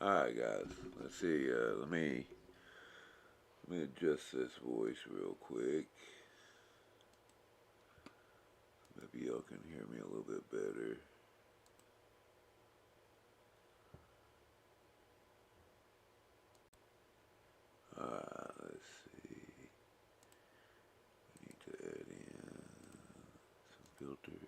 Alright guys, let's see, let me adjust this voice real quick. Maybe y'all can hear me a little bit better. Alright, let's see. We need to add in some filters.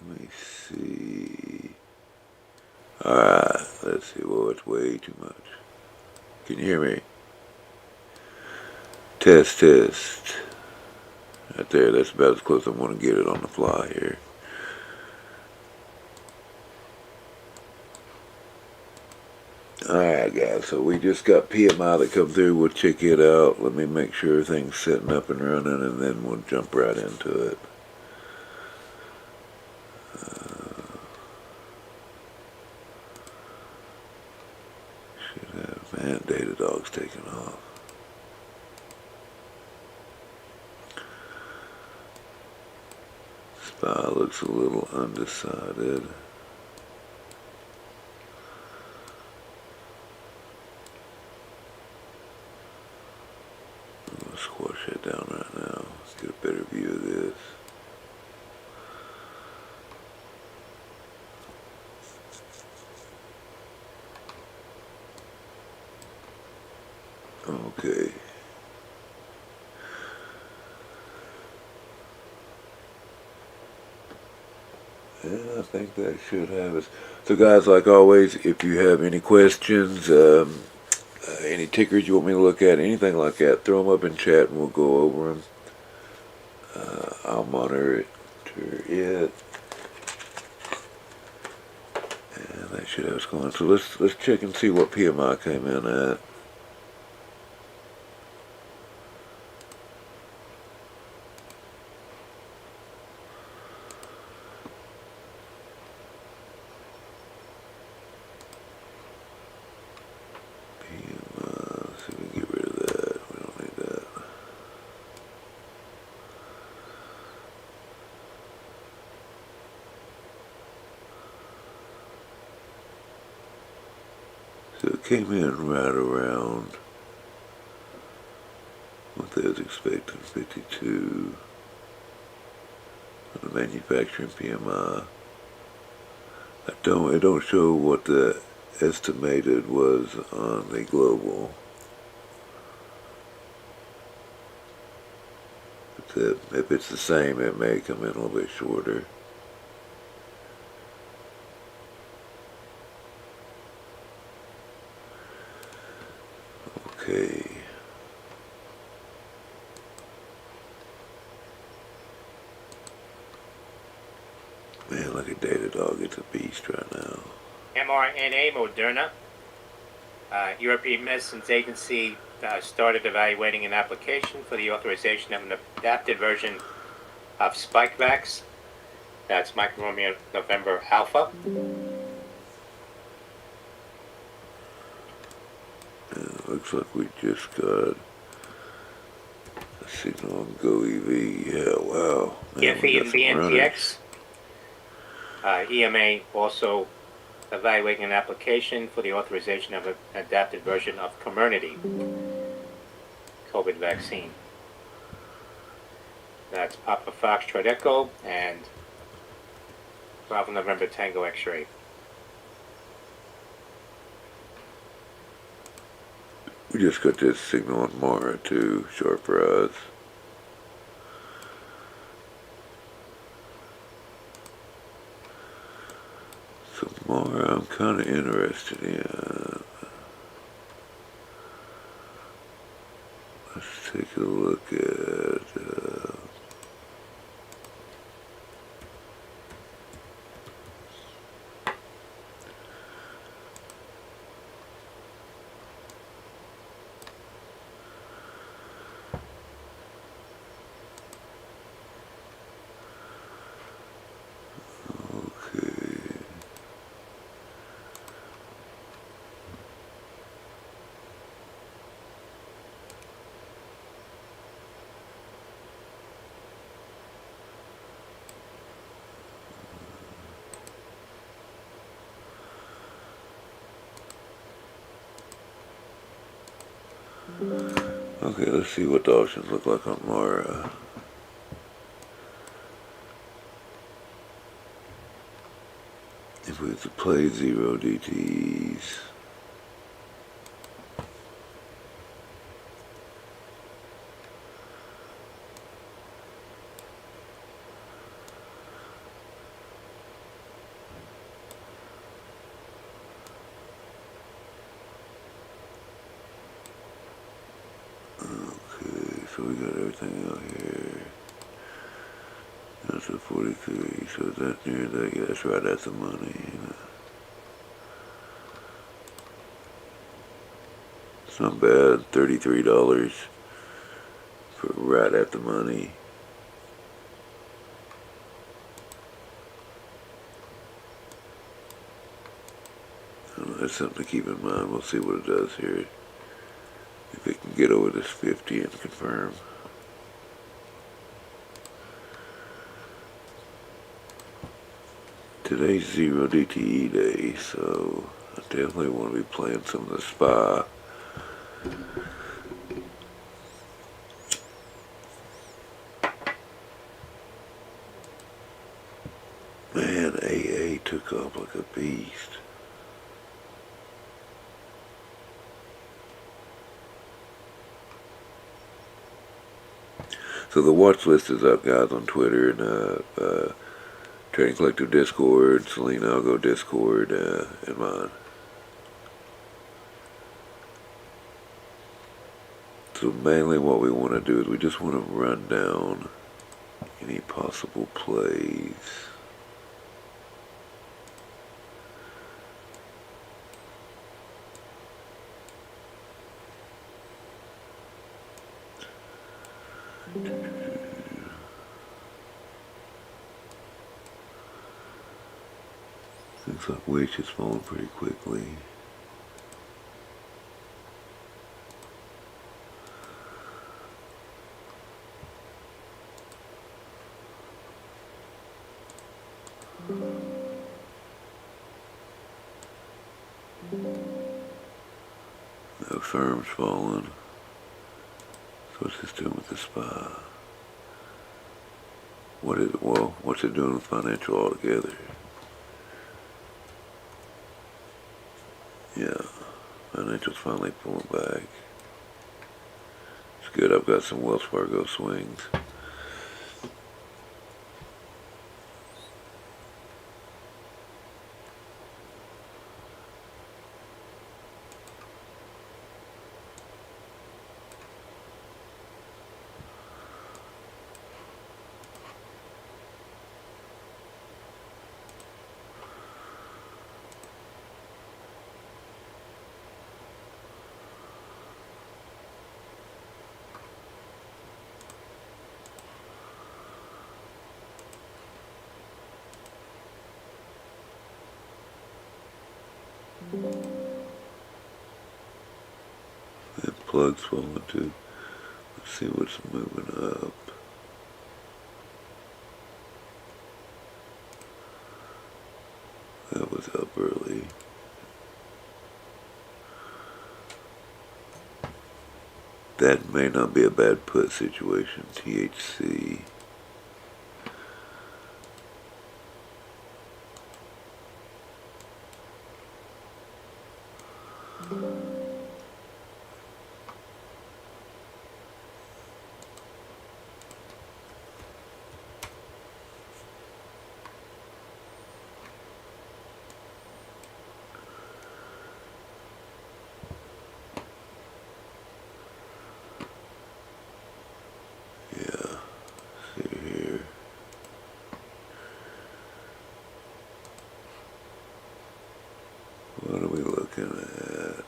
Let me see. Alright, let's see. Well, it's way too much. Can you hear me? Test, test. Right there, that's about as close as I want to get it on the fly here. Alright guys, so we just got PMI that come through. We'll check it out. Let me make sure everything's setting up and running, and then we'll jump right into it. Should have, man, Datadog's taken off. Spy looks a little undecided. I'm going to squash that down right now. Let's get a better view of this. Okay. Yeah, I think that should have us. So guys, like always, if you have any questions, any tickers you want me to look at, anything like that, throw them up in chat and we'll go over them. I'll monitor it. And that should have us going. So let's check and see what PMI came in at. PMI, see if we can get rid of that. We don't need that. So it came in right around what they was expecting, 52 on the manufacturing PMI. It don't show what the estimated was on the global. If it's the same, it may come in a little bit shorter. Okay. Man, look at Datadog. It's a beast right now. mRNA Moderna. European Medicines Agency started evaluating an application for the authorization of an adapted version of Spikevax. That's Mike Romeo November Alpha. Looks like we just got a signal on GoEV. Yeah, wow. Man, GIPHY and BNPX. EMA also evaluating an application for the authorization of an adapted version of Comirnaty COVID vaccine. That's Papa Foxtrot Echo and Bravo November Tango X-ray. We just got this signal on Mara too. Sharp rise. So Mara, I'm kind of interested in. Let's take a look at. Okay, let's see what the options look like on Mara. If we have to play 0 DTs. Okay, so we got everything out here. That's a 43, so is that near that? Yeah, that's right at the money. It's not bad, $33 for right at the money. That's something to keep in mind. We'll see what it does here. If it can get over this 50 and confirm. Today's 0 DTE day, so I definitely want to be playing some of the SPY. Man, AA took off like a beast. So the watch list is up, guys, on Twitter and Trading Collective Discord, Selena Algo Discord, and mine. So mainly what we want to do is we just want to run down any possible plays. Looks like Witch is falling pretty quickly. The firm's falling. So what's this doing with the SPY? What's it doing with financial altogether? Yeah, financial's finally pulling back. It's good, I've got some Wells Fargo swings. That plug's falling too. Let's see what's moving up. That was up early. That may not be a bad put situation. THC. Yeah. See here. What are we looking at?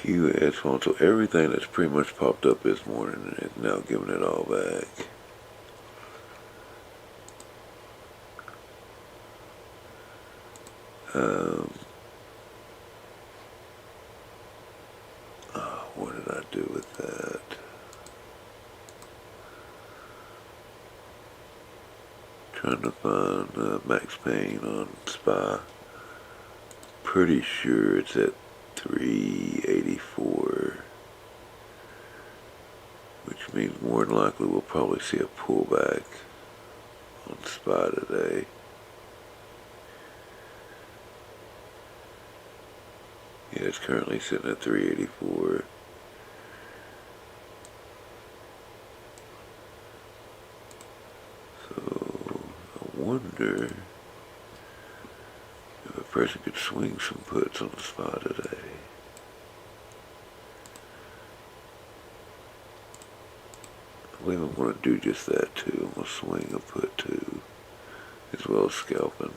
QS phone. So everything that's pretty much popped up this morning is now giving it all back. What did I do with that? Trying to find Max Payne on SPY. Pretty sure it's at 384, which means more than likely we'll probably see a pullback on SPY today. Yeah, it's currently sitting at 384. So I wonder if a person could swing some puts on the SPY today. I believe I'm going to do just that too. I'm going to swing a put too, as well as scalping.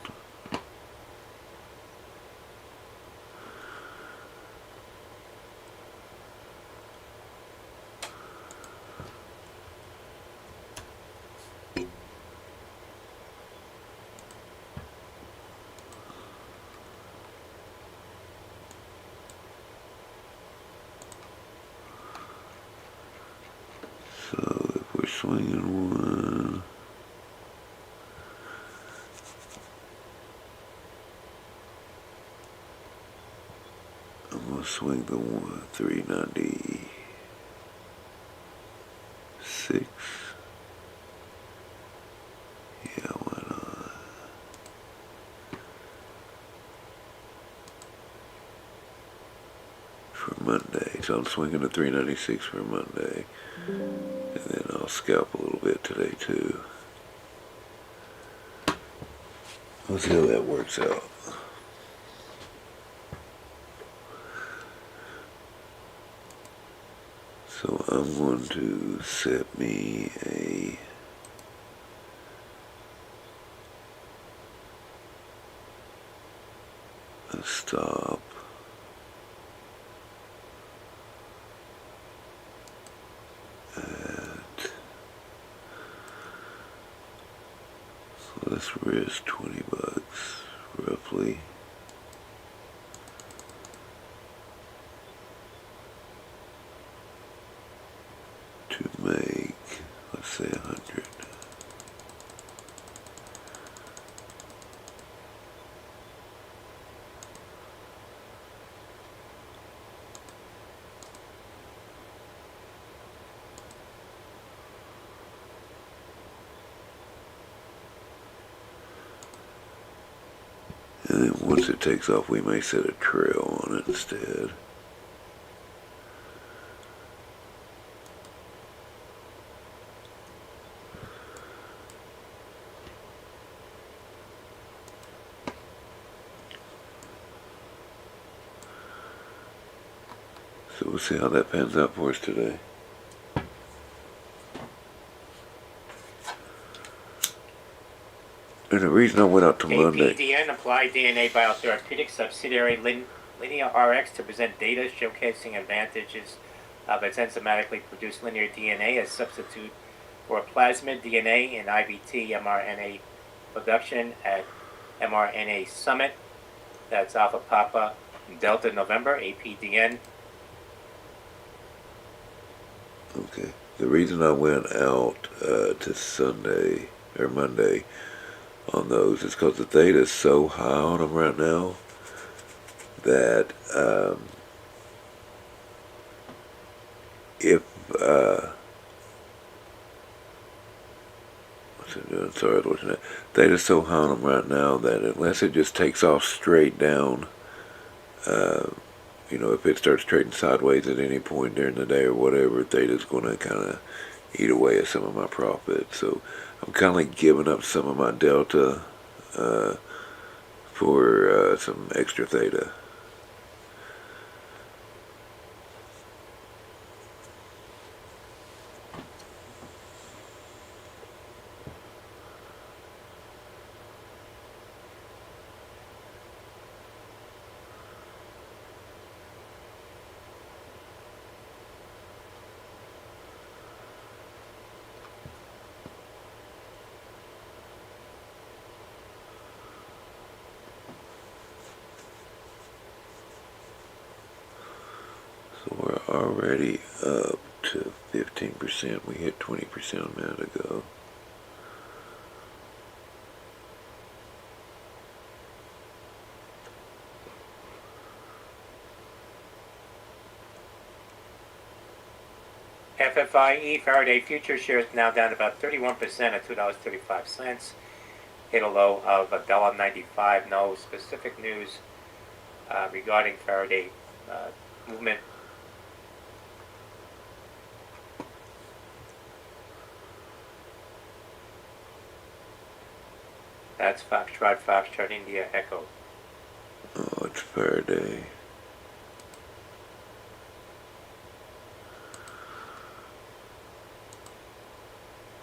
So if we're swinging one, I'm going to swing the one 396. Yeah, why not? For Monday. So I'm swinging the 396 for Monday. And then I'll scalp a little bit today too. We'll see how that works out. So I'm going to set me a stop at, so let's risk $20 roughly. To make, let's say 100. And then once it takes off, we may set a trail on it instead. So we'll see how that pans out for us today. And the reason I went out to Monday. APDN, Applied DNA Biotherapeutics subsidiary Linear RX, to present data showcasing advantages of its enzymatically produced linear DNA as substitute for plasmid DNA in IVT mRNA production at mRNA Summit. That's Alpha Papa Delta November, APDN. Okay. The reason I went out to Sunday or Monday on those is because the theta is so high on them right now that if what's it doing? Sorry, I was looking at theta's so high on them right now that unless it just takes off straight down, if it starts trading sideways at any point during the day or whatever, theta's going to kind of eat away at some of my profit. So I'm kind of giving up some of my delta for some extra theta. already up to 15%. We hit 20% a minute ago. FFIE Faraday Future shares now down about 31% at $2.35. Hit a low of $1.95. No specific news regarding Faraday movement. That's Foxtrot, India, Echo. Oh, it's Faraday.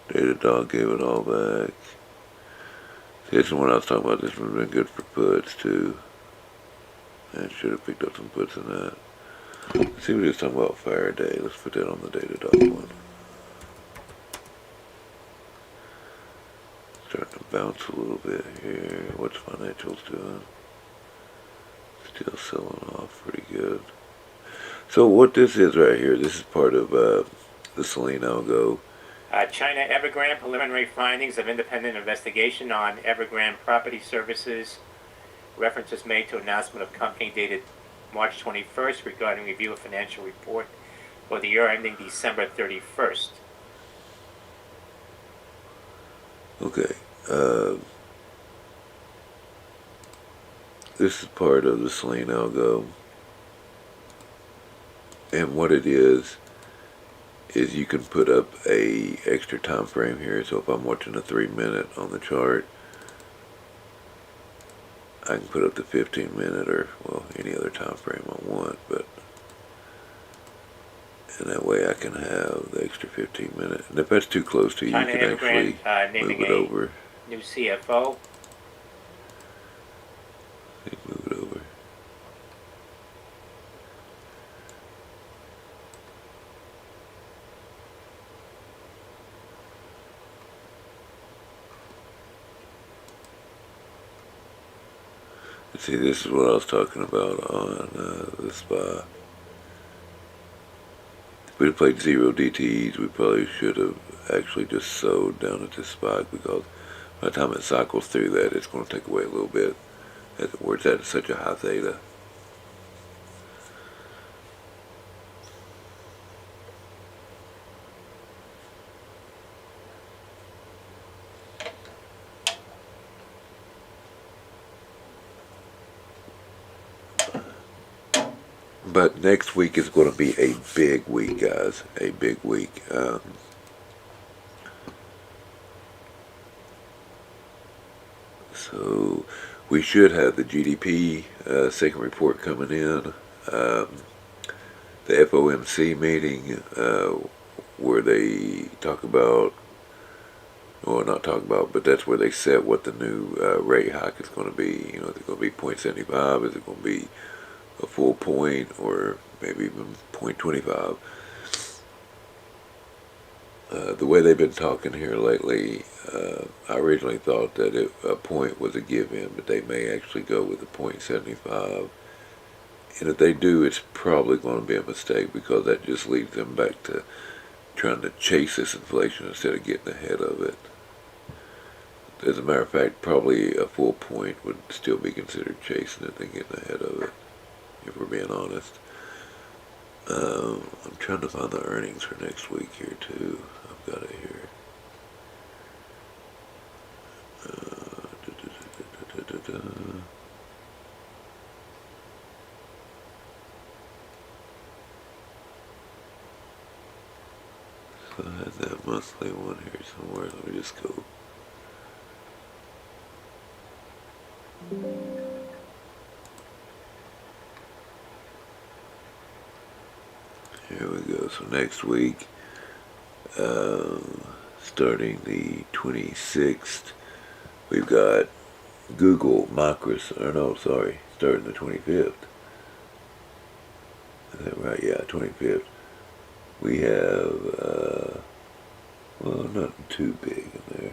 Datadog gave it all back. See, this is what I was talking about. This one's been good for puts, too. I should have picked up some puts in that. Let's see what he was talking about Faraday. Let's put that on the Datadog one. Starting to bounce a little bit here. What's financials doing? Still selling off pretty good. So what this is right here, this is part of the Selene algo. China Evergrande preliminary findings of independent investigation on Evergrande Property Services. References made to announcement of company dated March 21st regarding review of financial report for the year ending December 31st. Okay. This is part of the Selene algo. And what it is you can put up a extra time frame here. So if I'm watching a 3-minute on the chart, I can put up the 15-minute or, well, any other time frame I want, but and that way I can have the extra 15-minute. And if that's too close to you, China you can actually naming move it over. New CFO. Move it over. See, this is what I was talking about on the SPY. If we'd played 0 DTEs, we probably should have actually just sold down at this spike, because by the time it cycles through that, it's going to take away a little bit where it's at such a high theta. But next week is going to be a big week, guys. A big week. So we should have the GDP second report coming in. The FOMC meeting where they talk about, well, not talk about, but that's where they set what the new rate hike is going to be. You know, is it going to be 0.75? Is it going to be a full point, or maybe even 0.25? The way they've been talking here lately, I originally thought that a point was a give-in, but they may actually go with a 0.75. And if they do, it's probably going to be a mistake, because that just leads them back to trying to chase this inflation instead of getting ahead of it. As a matter of fact, probably a full point would still be considered chasing it than getting ahead of it, if we're being honest. I'm trying to find the earnings for next week here too. I've got it here. So I had that monthly one here somewhere. Let me just go. Here we go. So next week, starting the 26th, we've got Google, Microsoft, or no, sorry, starting the 25th. Is that right? Yeah, 25th. We have, well, nothing too big in there.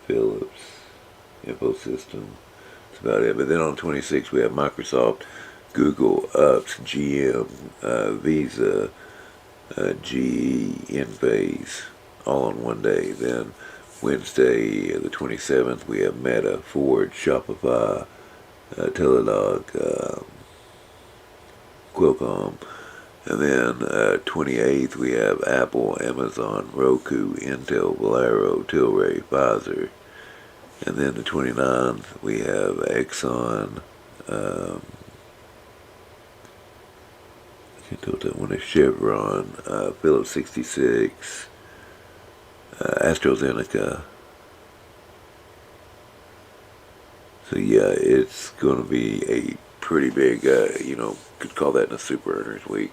Philips, Infosystem. That's about it. But then on the 26th, we have Microsoft, Google, UPS, GM, Visa, GE, Enphase, all on one day. Then Wednesday, the 27th, we have Meta, Ford, Shopify, Teladog, Qualcomm. And then 28th, we have Apple, Amazon, Roku, Intel, Valero, Tilray, Pfizer. And then the 29th, we have Exxon, I can't tell what that one is, Chevron, Phillips 66, AstraZeneca. So yeah, it's going to be a pretty big, could call that in a super earners week.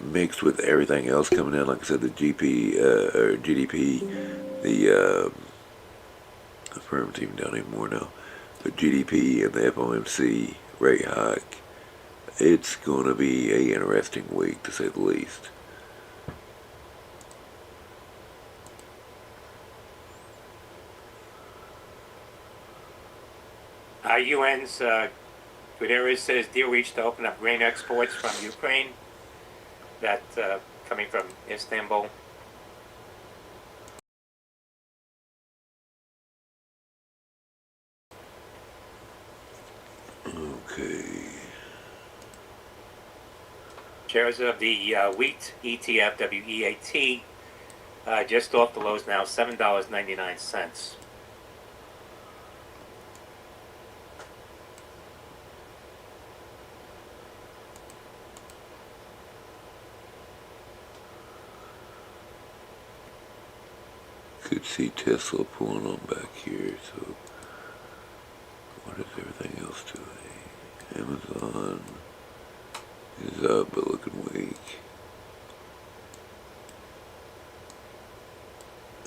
Mixed with everything else coming in, like I said, the or GDP, the firm's even down even more now. The GDP and the FOMC rate hike. It's going to be a interesting week, to say the least. UN's Guterres says deal reached to open up grain exports from Ukraine. That coming from Istanbul. Okay. Shares of the wheat ETF, WEAT, just off the lows now, $7.99. Could see Tesla pulling on back here, so what is everything else doing? Amazon is up but looking weak.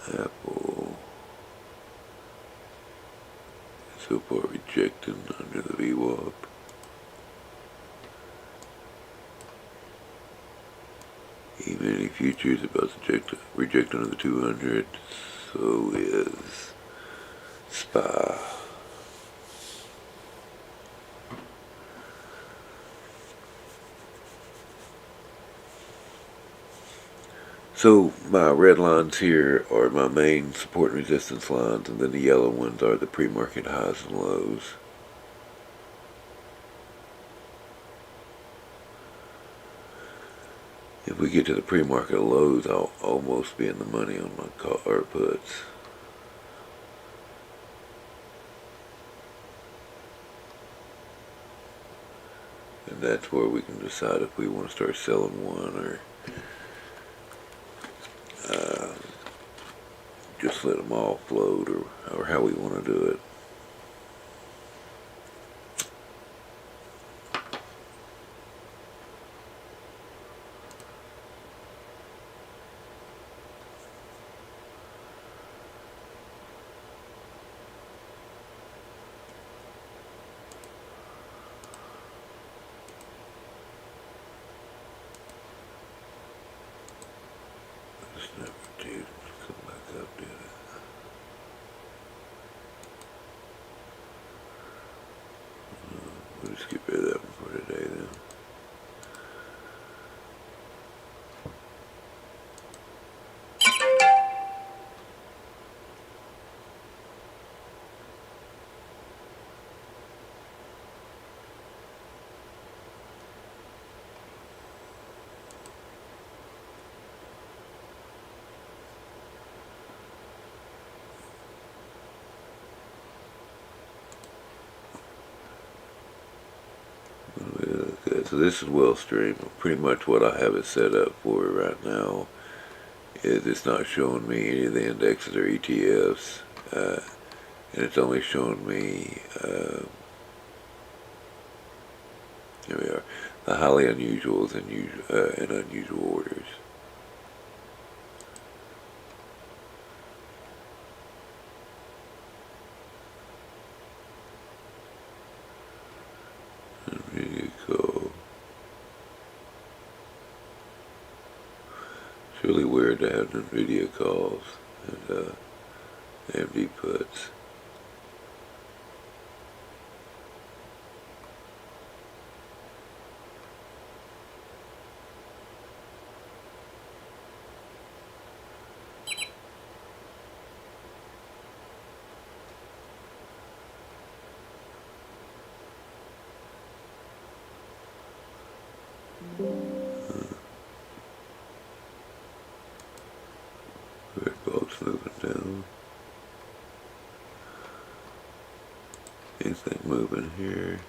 Apple so far rejecting under the VWAP. E-mini futures about to reject under the 200. So is SPA. So my red lines here are my main support and resistance lines, and then the yellow ones are the pre-market highs and lows. If we get to the pre-market lows, I'll almost be in the money on my call or puts. And that's where we can decide if we want to start selling one or just let them all float, or how we want to do it. This never did come back up, did it? We'll just get rid of that one for today then. Okay, so this is Wellstream. Pretty much what I have it set up for right now is it's not showing me any of the indexes or ETFs, and it's only showing me, here we are, the highly unusuals and unusual orders. NVIDIA call. It's really weird to have NVIDIA calls and AMD puts. moving down. Anything moving here?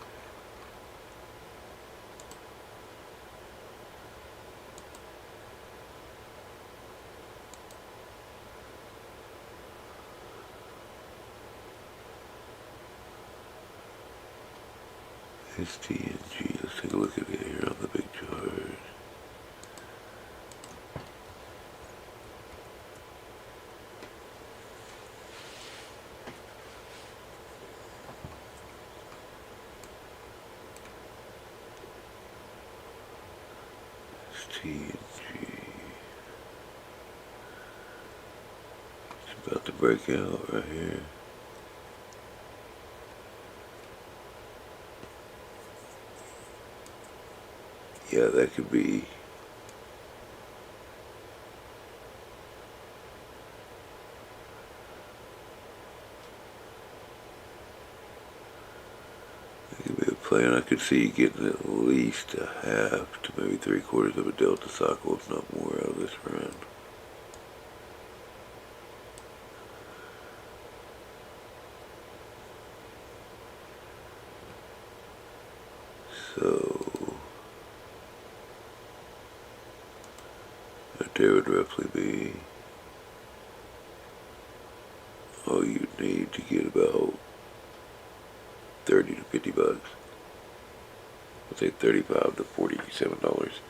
STNG, let's take a look at it here on the big chart. STNG. It's about to break out right here. Yeah, that could be. That could be a plan. I could see getting at least a half to maybe 3/4 of a delta cycle, if not more, out of this round. So right there would roughly be all you need to get about 30 to 50 bucks. I'd say $35 to $47.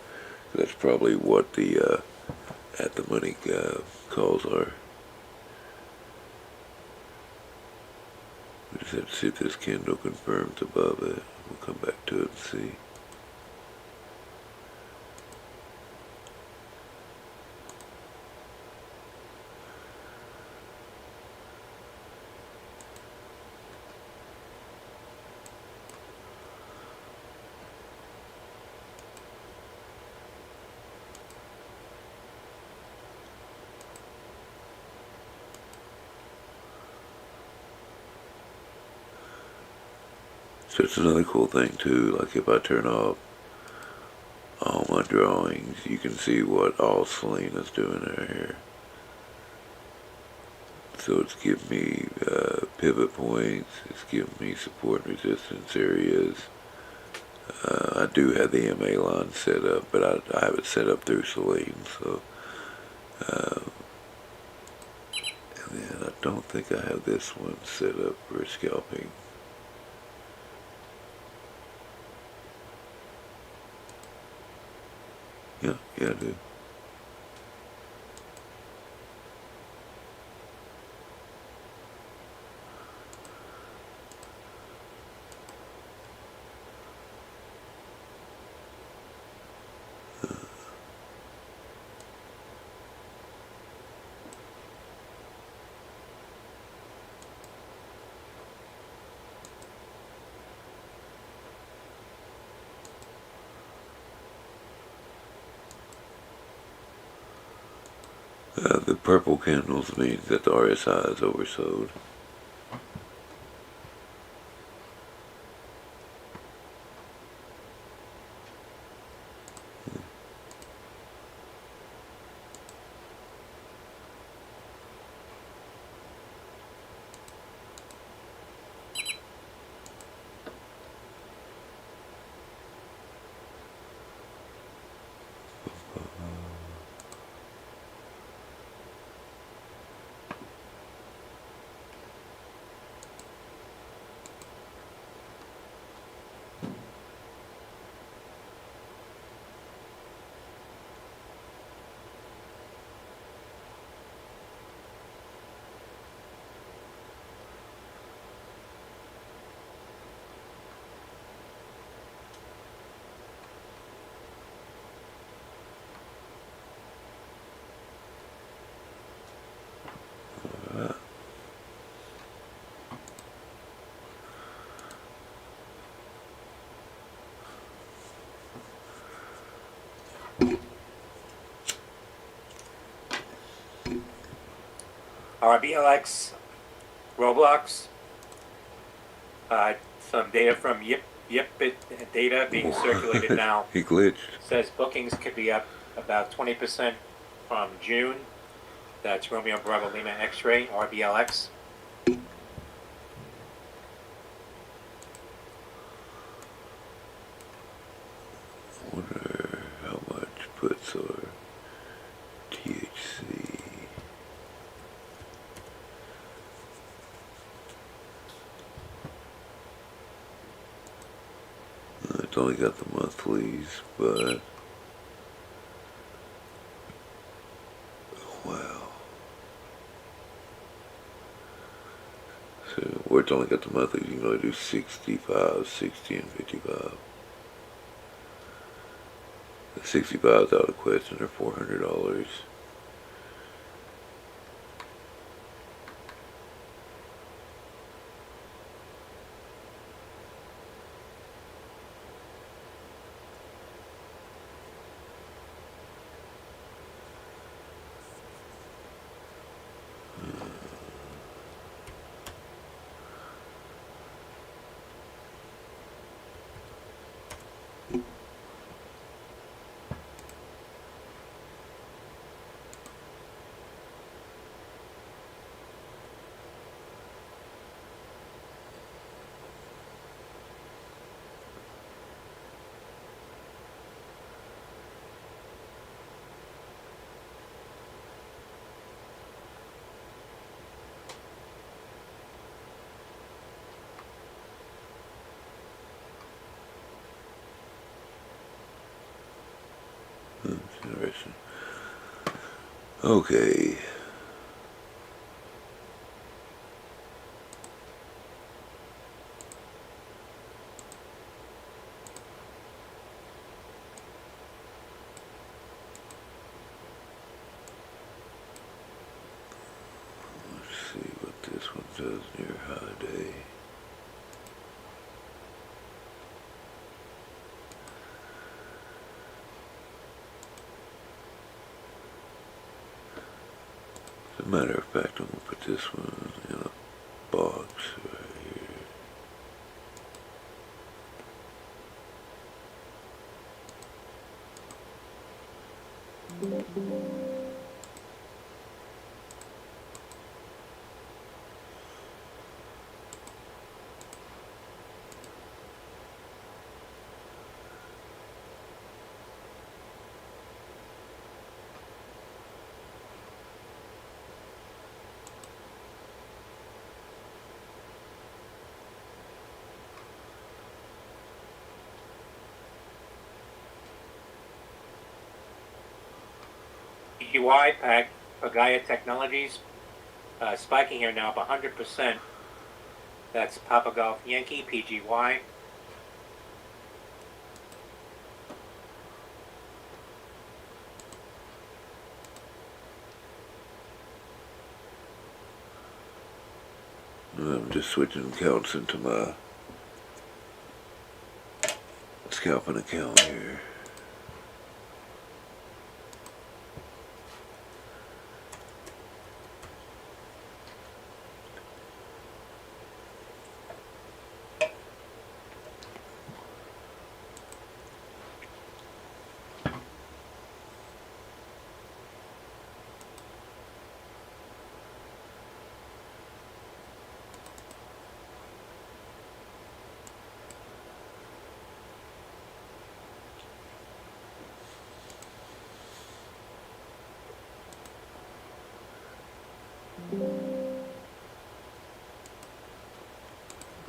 That's probably what the at the money calls are. We just have to see if this candle confirms above it. We'll come back to it and see. So it's another cool thing too, like if I turn off all my drawings, you can see what all Selena's doing right here. So it's giving me pivot points, it's giving me support and resistance areas. I do have the MA line set up, but I have it set up through Selene, so and then I don't think I have this one set up for scalping. Yeah, I do. The purple candles means that the RSI is oversold. RBLX, Roblox, some data from Yipbit data being circulated now. He glitched. Says bookings could be up about 20% from June. That's Romeo Bravo Lima X-ray, RBLX. Wonder how much puts our THC. It's only got the monthlies, but wow. So where it's only got the monthlies, you can only do 65, 60, and 55. The 65 is out of question. They're $400. Interesting. Okay. Let's see what this one does near high day. As a matter of fact, I'm going to put this one in a box right here. PGY pack, Pagaya Technologies. Spiking here now up 100%. That's Papa Golf Yankee, PGY. I'm just switching accounts into my scalping account here.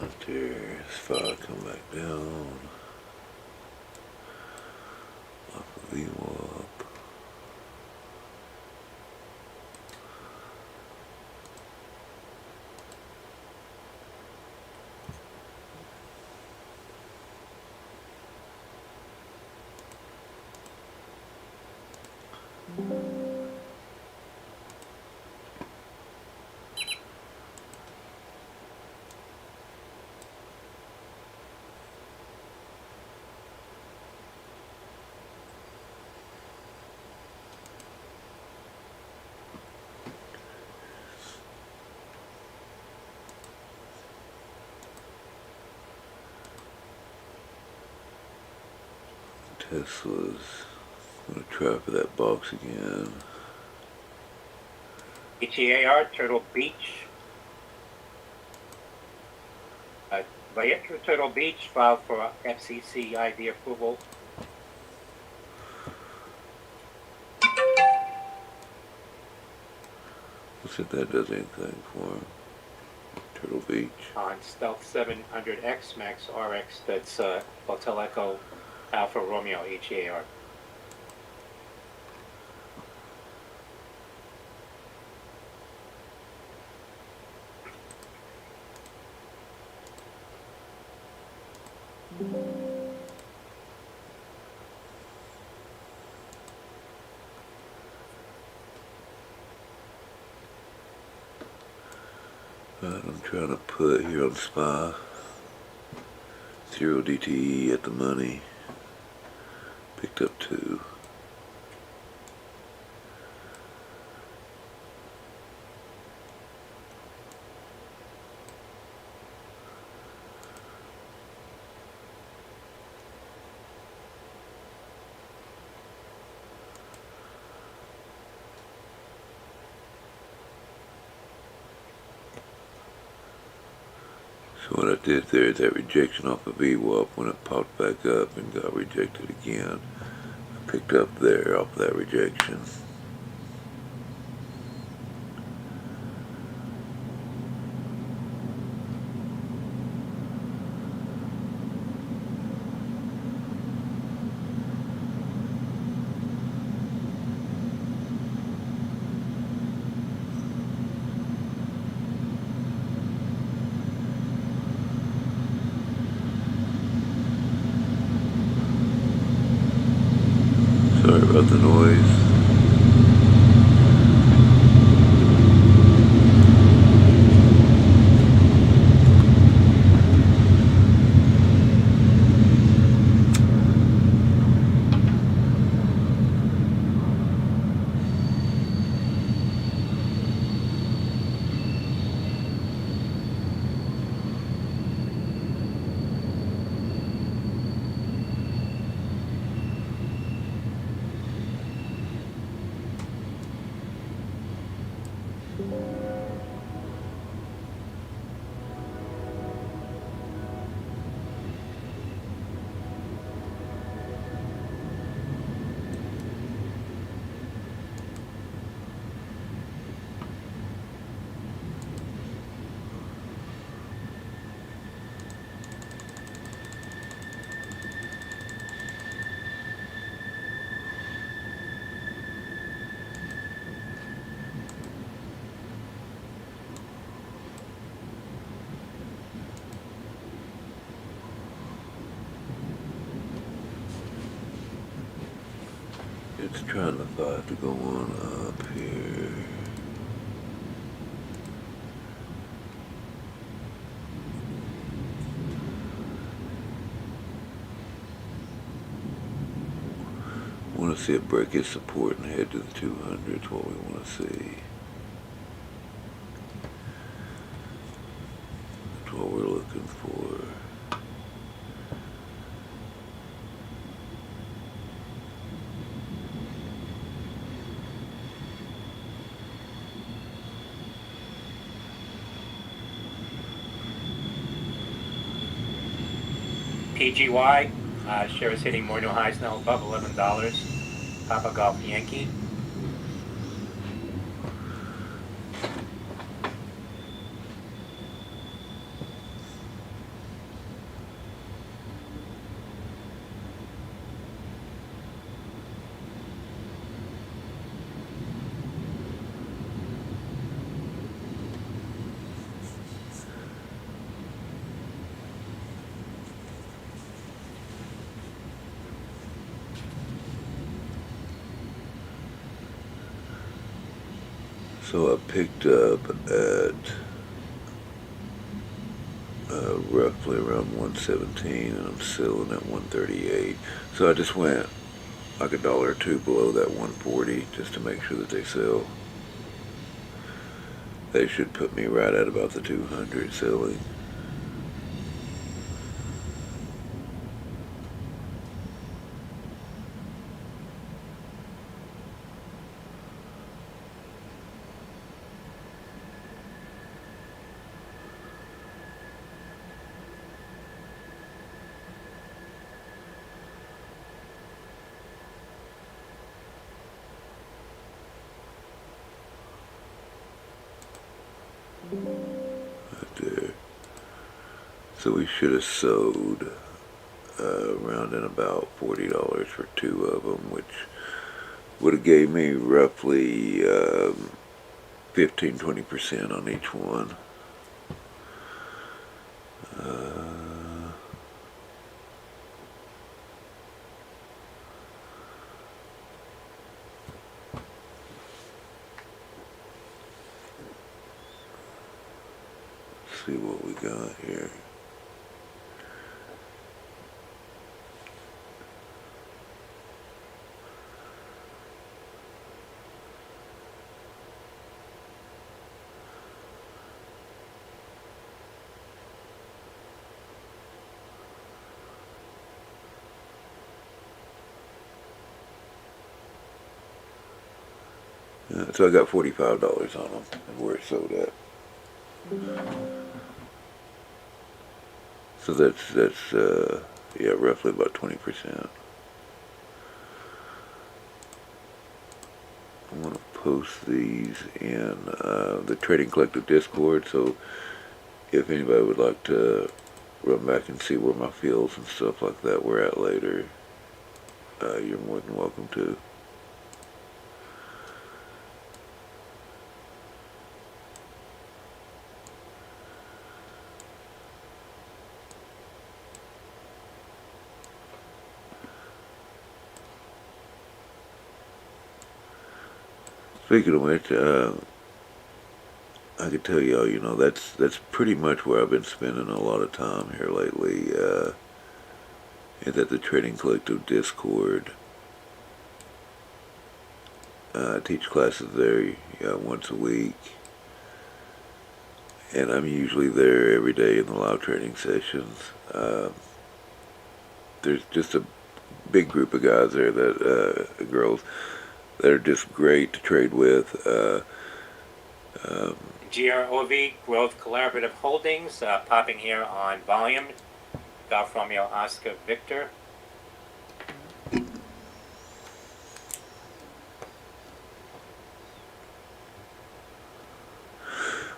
Up there, this file come back down. Off of VWAP. Tesla's. I'm gonna try for that box again. HEAR, Turtle Beach. Vietro Turtle Beach filed for FCC ID approval. Let's see if that does anything for him. Turtle Beach. On Stealth 700X Max RX, that's Hotel Echo Alpha Romeo HEAR. I'm trying to put here on SPY 0 DTE at the money. Picked up 2. So what I did there is that rejection off of VWAP when it popped back up and got rejected again. I picked up there off that rejection. Sorry about the noise. It's trying to fight to go on up here. I want to see it break its support and head to the 200 is what we want to see. That's what we're looking for. PGY, share is hitting more new highs now, above $11. Papa Golf Yankee. So I picked up at roughly around 117 and I'm selling at 138. So I just went like $1 or $2 below that 140 just to make sure that they sell. They should put me right at about the 200 selling. right there. So we should have sold around and about $40 for two of them, which would have gave me roughly 15-20% on each one. Let's see what we got here. So I got $45 on them, and where it sold at. So that's yeah, roughly about 20%. I'm gonna post these in the Trading Collective Discord. So if anybody would like to run back and see where my fields and stuff like that were at later, you're more than welcome to. Speaking of which, I could tell y'all, that's pretty much where I've been spending a lot of time here lately. Is at the Trading Collective Discord. I teach classes there once a week, and I'm usually there every day in the live trading sessions. There's just a big group of guys there girls, that are just great to trade with. GROV, Growth Collaborative Holdings, popping here on volume. Golf Romeo Oscar Victor.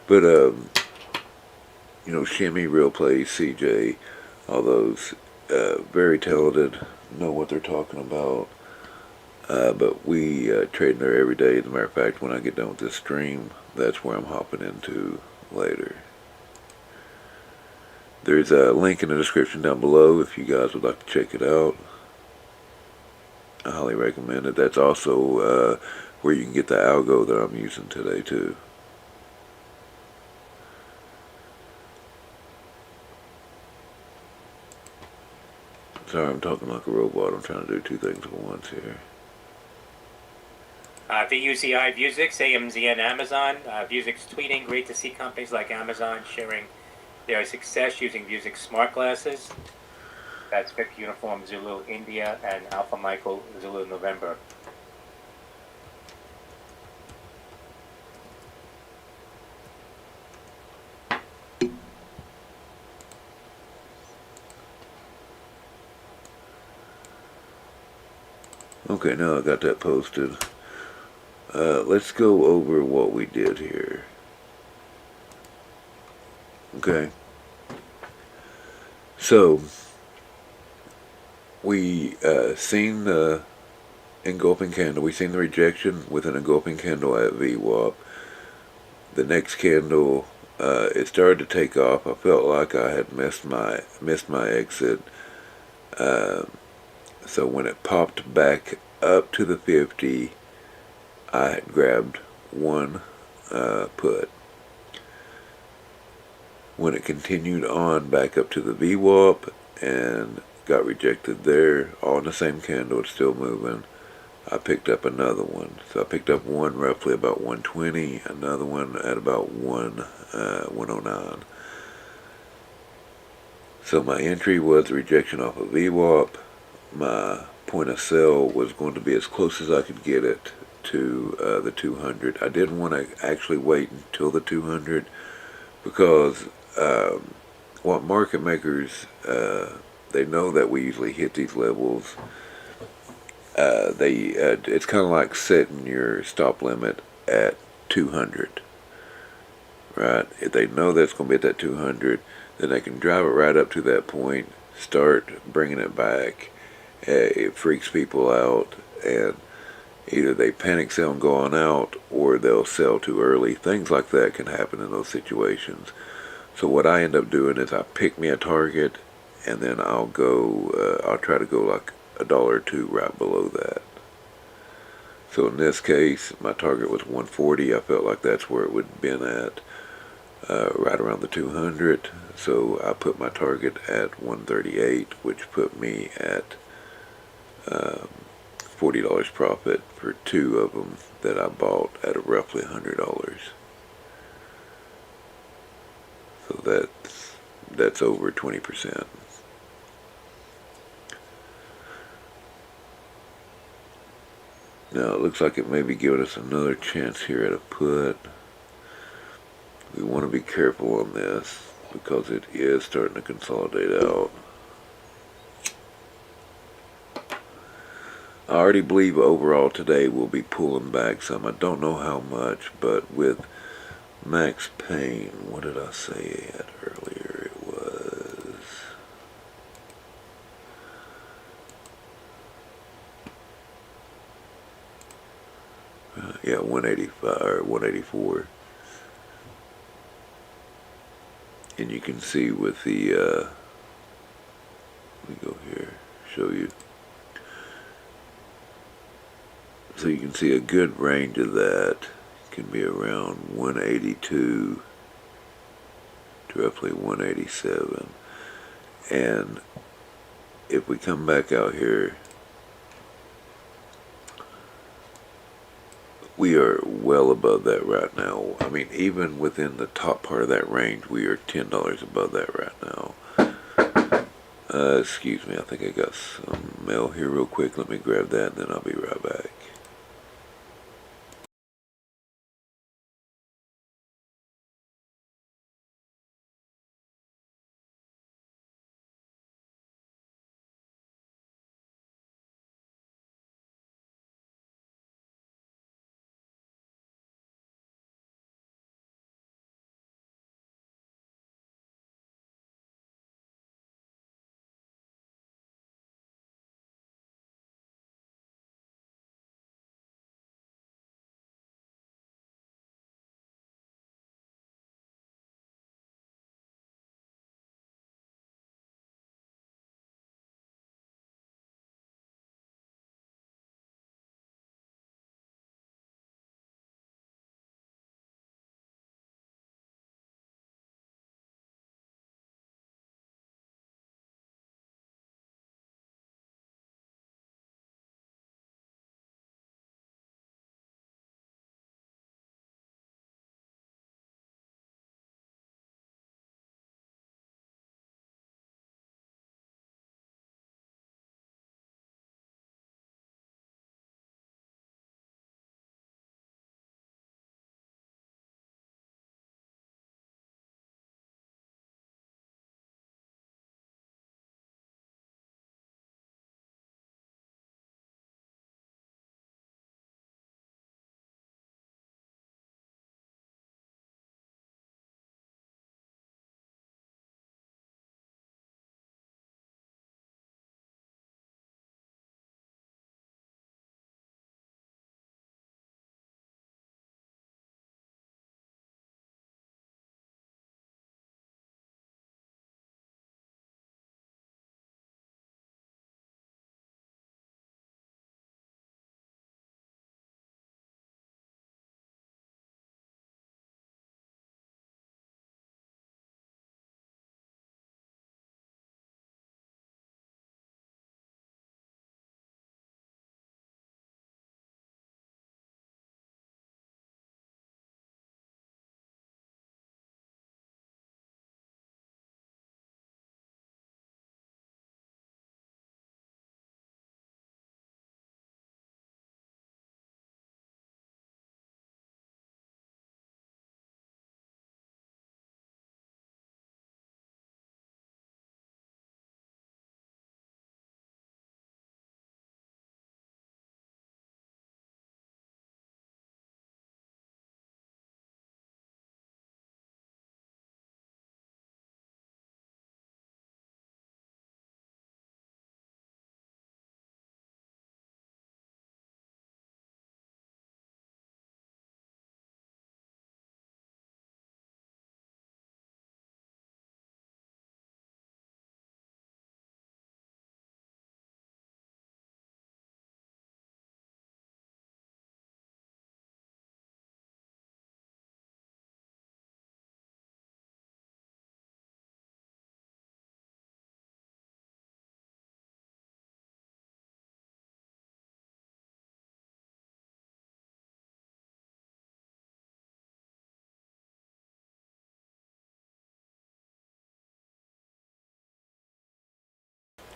But, Shimmy, Real Plays, CJ, all those, very talented, know what they're talking about. But we trade there every day. As a matter of fact, when I get done with this stream, that's where I'm hopping into later. There's a link in the description down below if you guys would like to check it out. I highly recommend it. That's also where you can get the algo that I'm using today too. Sorry, I'm talking like a robot. I'm trying to do two things at once here. VUZI, Vuzix, AMZN, Amazon. Vuzix tweeting, great to see companies like Amazon sharing their success using Vuzix smart glasses. That's Vic Uniform Zulu India and Alpha Michael Zulu November. Okay, now I got that posted. Let's go over what we did here. Okay. So, we seen the engulfing candle. We seen the rejection with an engulfing candle at VWAP. The next candle, it started to take off. I felt like I had missed my exit. So when it popped back up to the 50, I had grabbed one put. When it continued on back up to the VWAP and got rejected there, all in the same candle, it's still moving, I picked up another one. So I picked up one roughly about 120, another one at about 109. So my entry was a rejection off of VWAP. My point of sell was going to be as close as I could get it to the 200. I didn't want to actually wait until the 200 because what market makers, they know that we usually hit these levels. It's kind of like setting your stop limit at 200. right? If they know that's going to be at that 200, then they can drive it right up to that point, start bringing it back. It freaks people out, and either they panic sell and go on out, or they'll sell too early. Things like that can happen in those situations. So what I end up doing is I pick me a target, and then I'll go. I'll try to go like a dollar or two right below that. So in this case, my target was 140. I felt like that's where it would have been at, right around the 200. So I put my target at 138, which put me at $40 profit for two of them that I bought at roughly $100. So that's over 20%. Now it looks like it may be giving us another chance here at a put. We want to be careful on this because it is starting to consolidate out. I already believe overall today we'll be pulling back some. I don't know how much, but with Max Payne, what did I say at earlier? It was yeah, 185 or 184. And you can see with the let me go here, show you. So you can see a good range of that can be around 182 to roughly 187. And if we come back out here, we are well above that right now. I mean, even within the top part of that range, we are $10 above that right now. Excuse me, I think I got some mail here real quick. Let me grab that and then I'll be right back.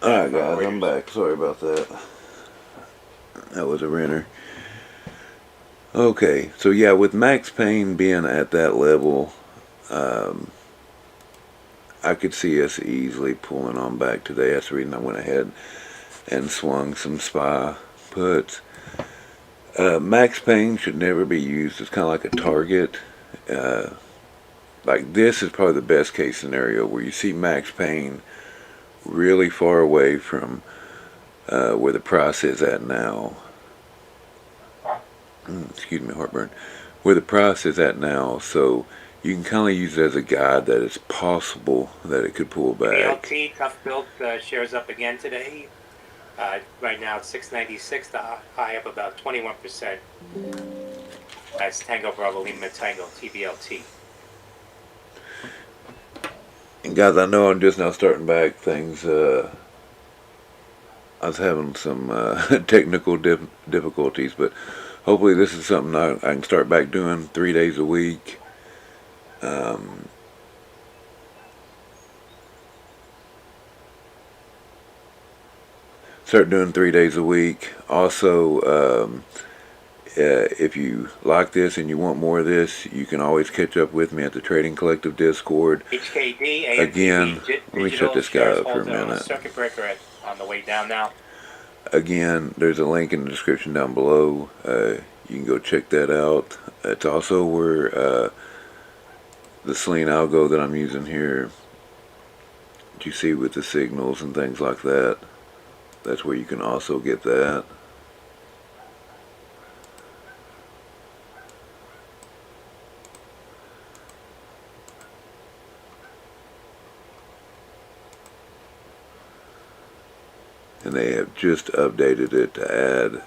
Alright guys, I'm back. Sorry about that. That was a renter. Okay, so yeah, with Max Payne being at that level, I could see us easily pulling on back today. That's the reason I went ahead and swung some SPY puts. Max Payne should never be used as kind of like a target. Like this is probably the best case scenario where you see Max Payne really far away from where the price is at now. Excuse me, heartburn. Where the price is at now, so you can kind of use it as a guide that it's possible that it could pull back. BLT tough built shares up again today. Right now it's 696, the high up about 21%. That's Tango Bravo Lima Tango TBLT. And guys, I know I'm just now starting back things. I was having some technical difficulties, but hopefully this is something I can start back doing 3 days a week. Start doing 3 days a week. Also, if you like this and you want more of this, you can always catch up with me at the Trading Collective Discord. HKD, Again, let me shut this guy up for a minute. Circuit breaker on the way down now. Again, there's a link in the description down below. You can go check that out. It's also where the Selene algo that I'm using here, that you see with the signals and things like that. That's where you can also get that. And they have just updated it to add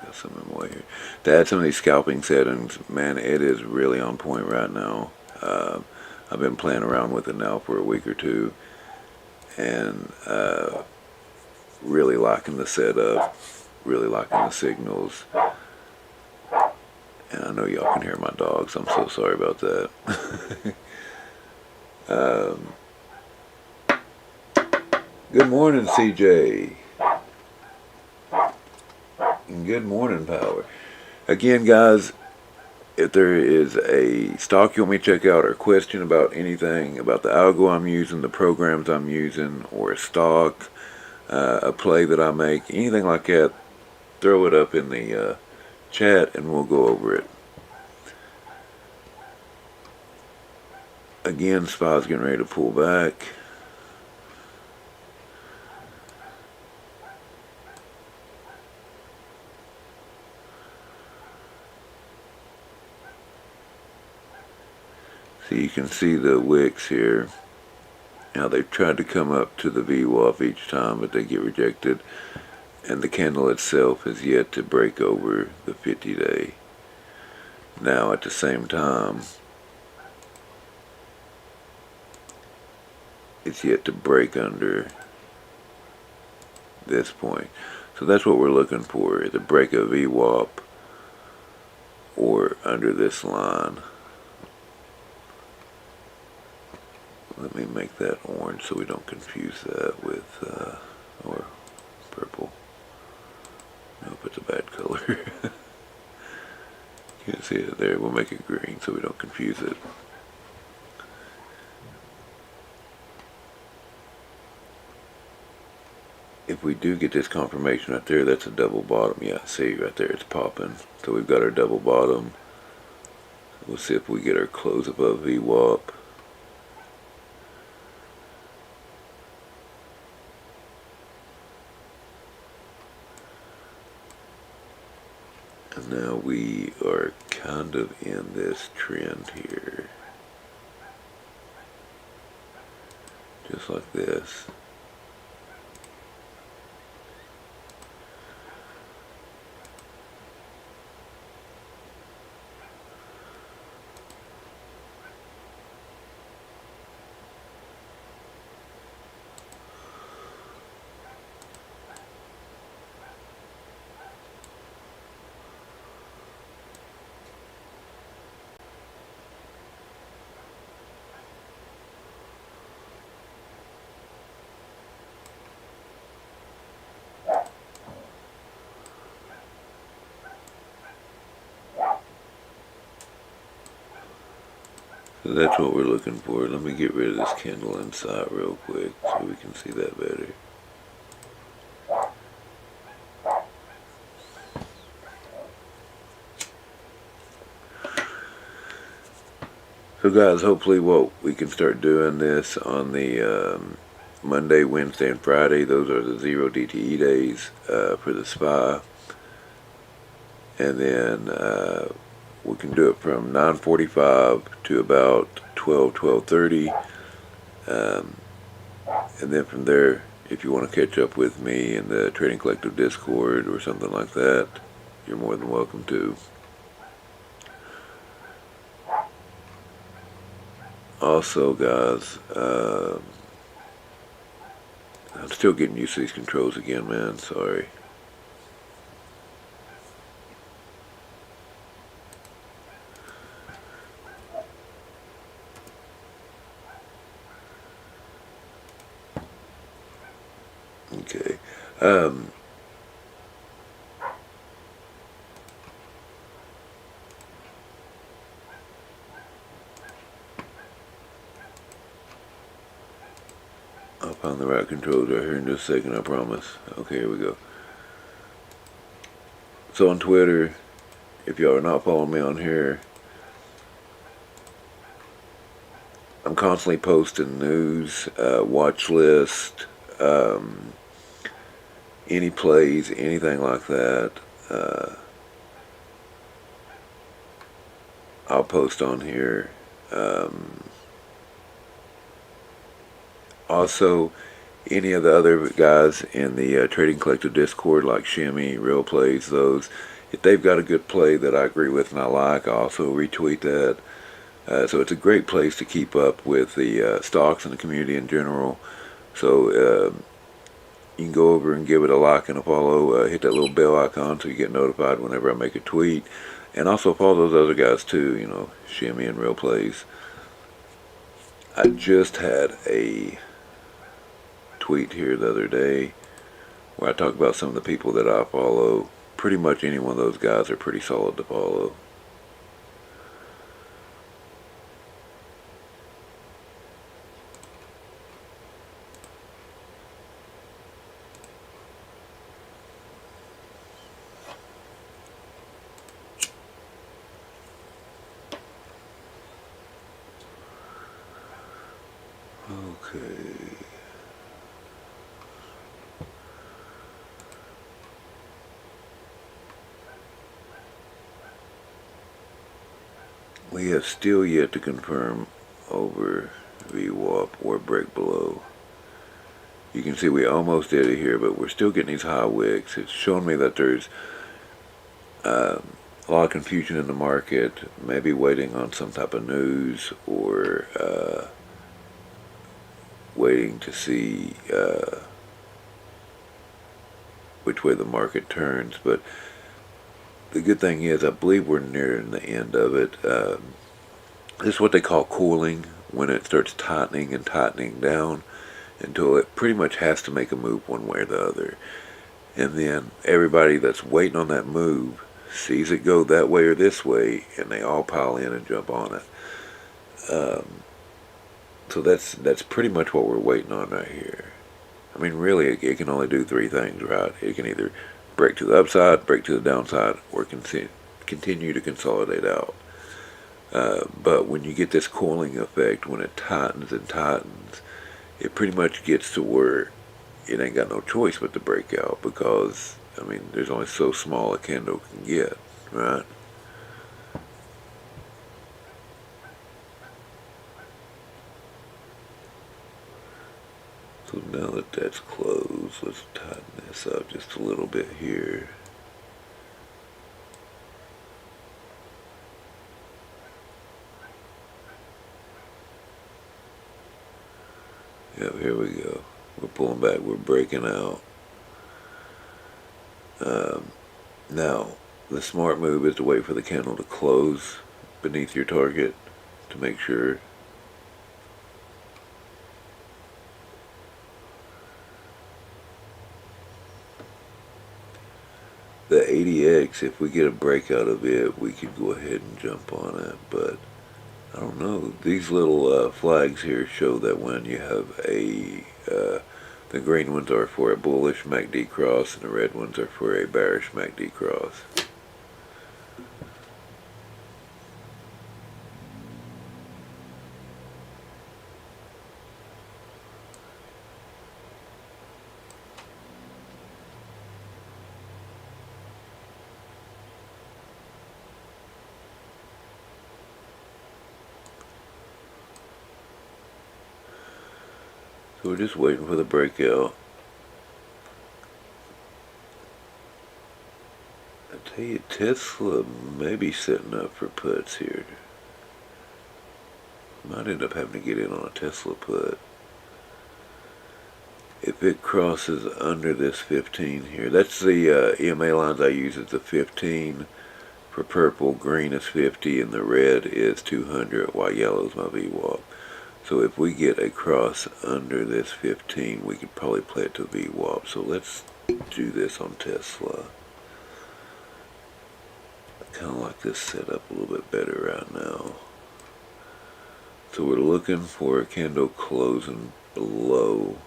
got some in the way here, to add some of these scalping settings. Man, it is really on point right now. I've been playing around with it now for a week or two, and really liking the setup, really liking the signals. And I know y'all can hear my dogs. I'm so sorry about that. Good morning, CJ. And good morning, Power. Again, guys, if there is a stock you want me to check out or question about anything, about the algo I'm using, the programs I'm using, or a stock, a play that I make, anything like that, throw it up in the chat and we'll go over it. Again, SPY's getting ready to pull back. So you can see the wicks here. Now they've tried to come up to the VWAP each time, but they get rejected. And the candle itself is yet to break over the 50-day. Now at the same time, it's yet to break under this point. So that's what we're looking for, the break of VWAP or under this line. Let me make that orange so we don't confuse that with, or purple. Nope, it's a bad color. Can't see it there. We'll make it green so we don't confuse it. If we do get this confirmation right there, that's a double bottom. Yeah, see right there, it's popping. So we've got our double bottom. We'll see if we get our close above VWAP. And now we are kind of in this trend here. Just like this. So that's what we're looking for. Let me get rid of this candle inside real quick so we can see that better. So guys, hopefully what we can start doing this on the Monday, Wednesday, and Friday. Those are the 0 DTE days for the spa. And then we can do it from 9:45 to about 12:30. And then from there, if you want to catch up with me in the Trading Collective Discord or something like that, you're more than welcome to. Also, guys, I'm still getting used to these controls again, man. Sorry. Okay. I'll find the right controls right here in just a second, I promise. Okay, here we go. So on Twitter, if y'all are not following me on here, I'm constantly posting news, watch list, any plays, anything like that. I'll post on here. Also, any of the other guys in the Trading Collective Discord, like Shimmy, Real Plays, those, if they've got a good play that I agree with and I like, I also retweet that. So it's a great place to keep up with the stocks and the community in general. So you can go over and give it a like and a follow. Hit that little bell icon so you get notified whenever I make a tweet. And also follow those other guys too, you know, Shimmy and Real Plays. I just had a tweet here the other day where I talk about some of the people that I follow. Pretty much any one of those guys are pretty solid to follow. Okay. We have still yet to confirm over VWAP or break below. You can see we almost did it here, but we're still getting these high wicks. It's showing me that there's a lot of confusion in the market, maybe waiting on some type of news or waiting to see which way the market turns. But the good thing is I believe we're nearing the end of it. This is what they call cooling, when it starts tightening and tightening down until it pretty much has to make a move one way or the other. And then everybody that's waiting on that move sees it go that way or this way, and they all pile in and jump on it. So that's pretty much what we're waiting on right here. I mean, really, it can only do three things, right? It can either break to the upside, break to the downside, or continue to consolidate out. But when you get this cooling effect, when it tightens and tightens, it pretty much gets to where it ain't got no choice but to break out, because, I mean, there's only so small a candle can get, right? So now that that's closed, let's tighten this up just a little bit here. Yep, here we go. We're pulling back, we're breaking out. Now, the smart move is to wait for the candle to close beneath your target to make sure. The ADX, if we get a breakout of it, we could go ahead and jump on it, but I don't know. These little flags here show that when you have the green ones are for a bullish MACD cross and the red ones are for a bearish MACD cross. So we're just waiting for the breakout. I tell you, Tesla may be setting up for puts here. Might end up having to get in on a Tesla put. If it crosses under this 15 here, that's the EMA lines I use. It's the 15 for purple, green is 50, and the red is 200, while yellow is my VWAP. So if we get a cross under this 15, we could probably play it to VWAP. So let's do this on Tesla. I kind of like this setup a little bit better right now. So we're looking for a candle closing below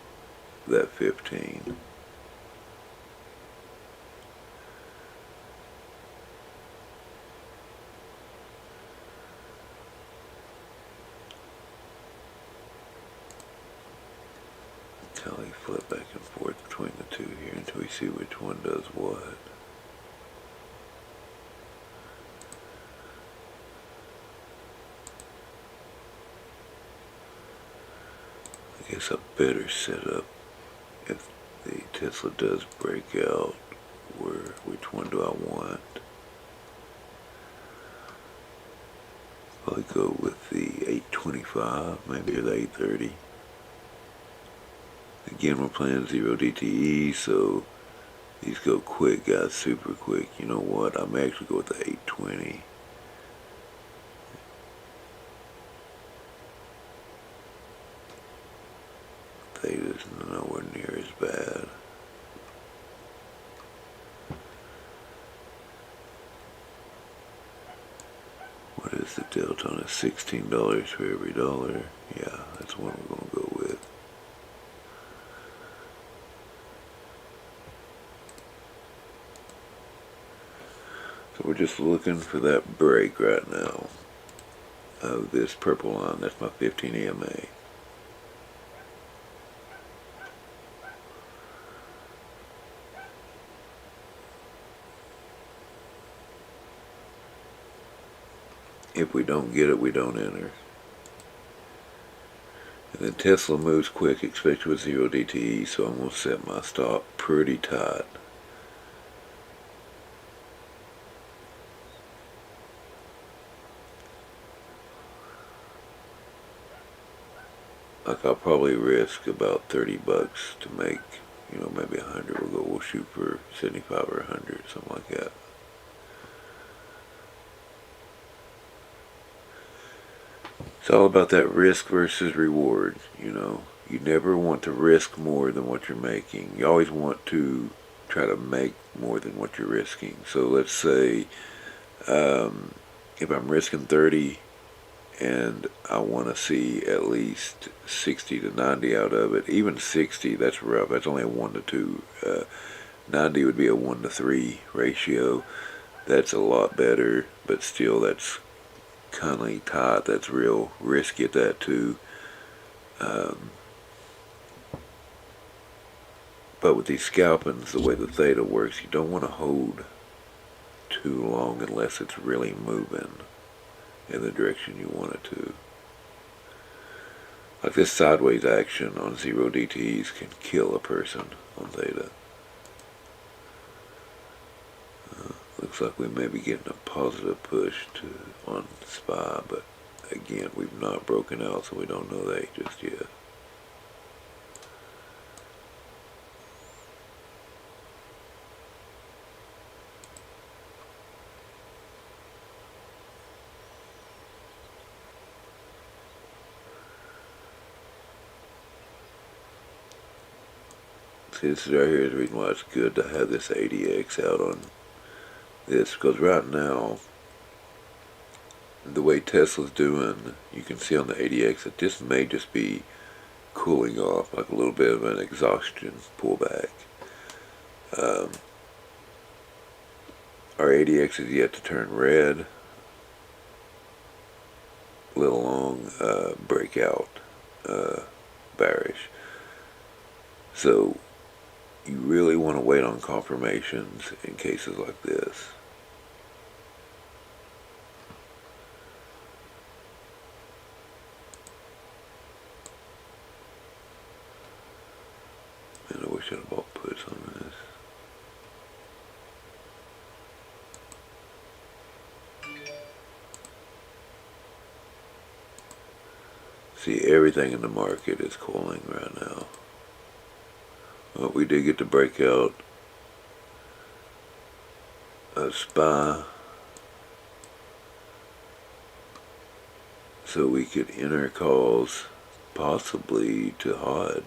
that 15. Tally flip back and forth between the two here until we see which one does what. I guess a better setup if the Tesla does break out. Which one do I want? Probably go with the 825, maybe, or the 830. Again, we're playing 0 DTE, so these go quick, guys, super quick. You know what? I may actually go with the 820. Theta's nowhere near as bad. What is the delta on it? $16 for every dollar. Yeah, that's what we're going to go with. So we're just looking for that break right now of this purple line. That's my 15 EMA. If we don't get it, we don't enter. And then Tesla moves quick, especially with 0 DTE, so I'm going to set my stop pretty tight. Like, I'll probably risk about 30 bucks to make, maybe 100. We'll shoot for 75 or 100, something like that. It's all about that risk versus reward, You never want to risk more than what you're making. You always want to try to make more than what you're risking. So let's say if I'm risking 30 and I want to see at least 60 to 90 out of it. Even 60, that's rough. That's only a 1 to 2. 90 would be a 1 to 3 ratio. That's a lot better, but still that's kind of tight. That's real risky at that too. But with these scalpings, the way the theta works, you don't want to hold too long unless it's really moving in the direction you want it to. Like this sideways action on 0 DTEs can kill a person on theta. Looks like we may be getting a positive push on SPY, but again, we've not broken out, so we don't know that just yet. This right here is the reason why it's good to have this ADX out on this, because right now the way Tesla's doing, you can see on the ADX that this may just be cooling off, like a little bit of an exhaustion pullback. Our ADX is yet to turn red. Little long breakout, bearish. So you really want to wait on confirmations in cases like this. And I wish I'd have bought puts on this. See, everything in the market is cooling right now. Well, we did get to break out a SPY, so we could enter calls possibly to HOD.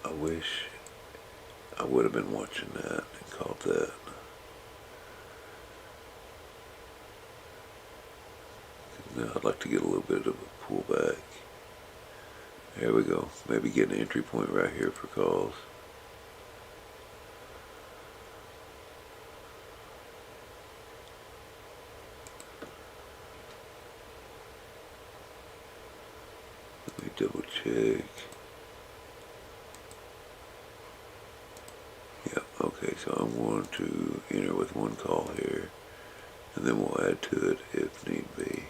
I wish I would have been watching that and caught that. Now I'd like to get a little bit of a pullback. There we go. Maybe get an entry point right here for calls. Let me double check. Yeah, okay, so I'm going to enter with one call here, and then we'll add to it if need be.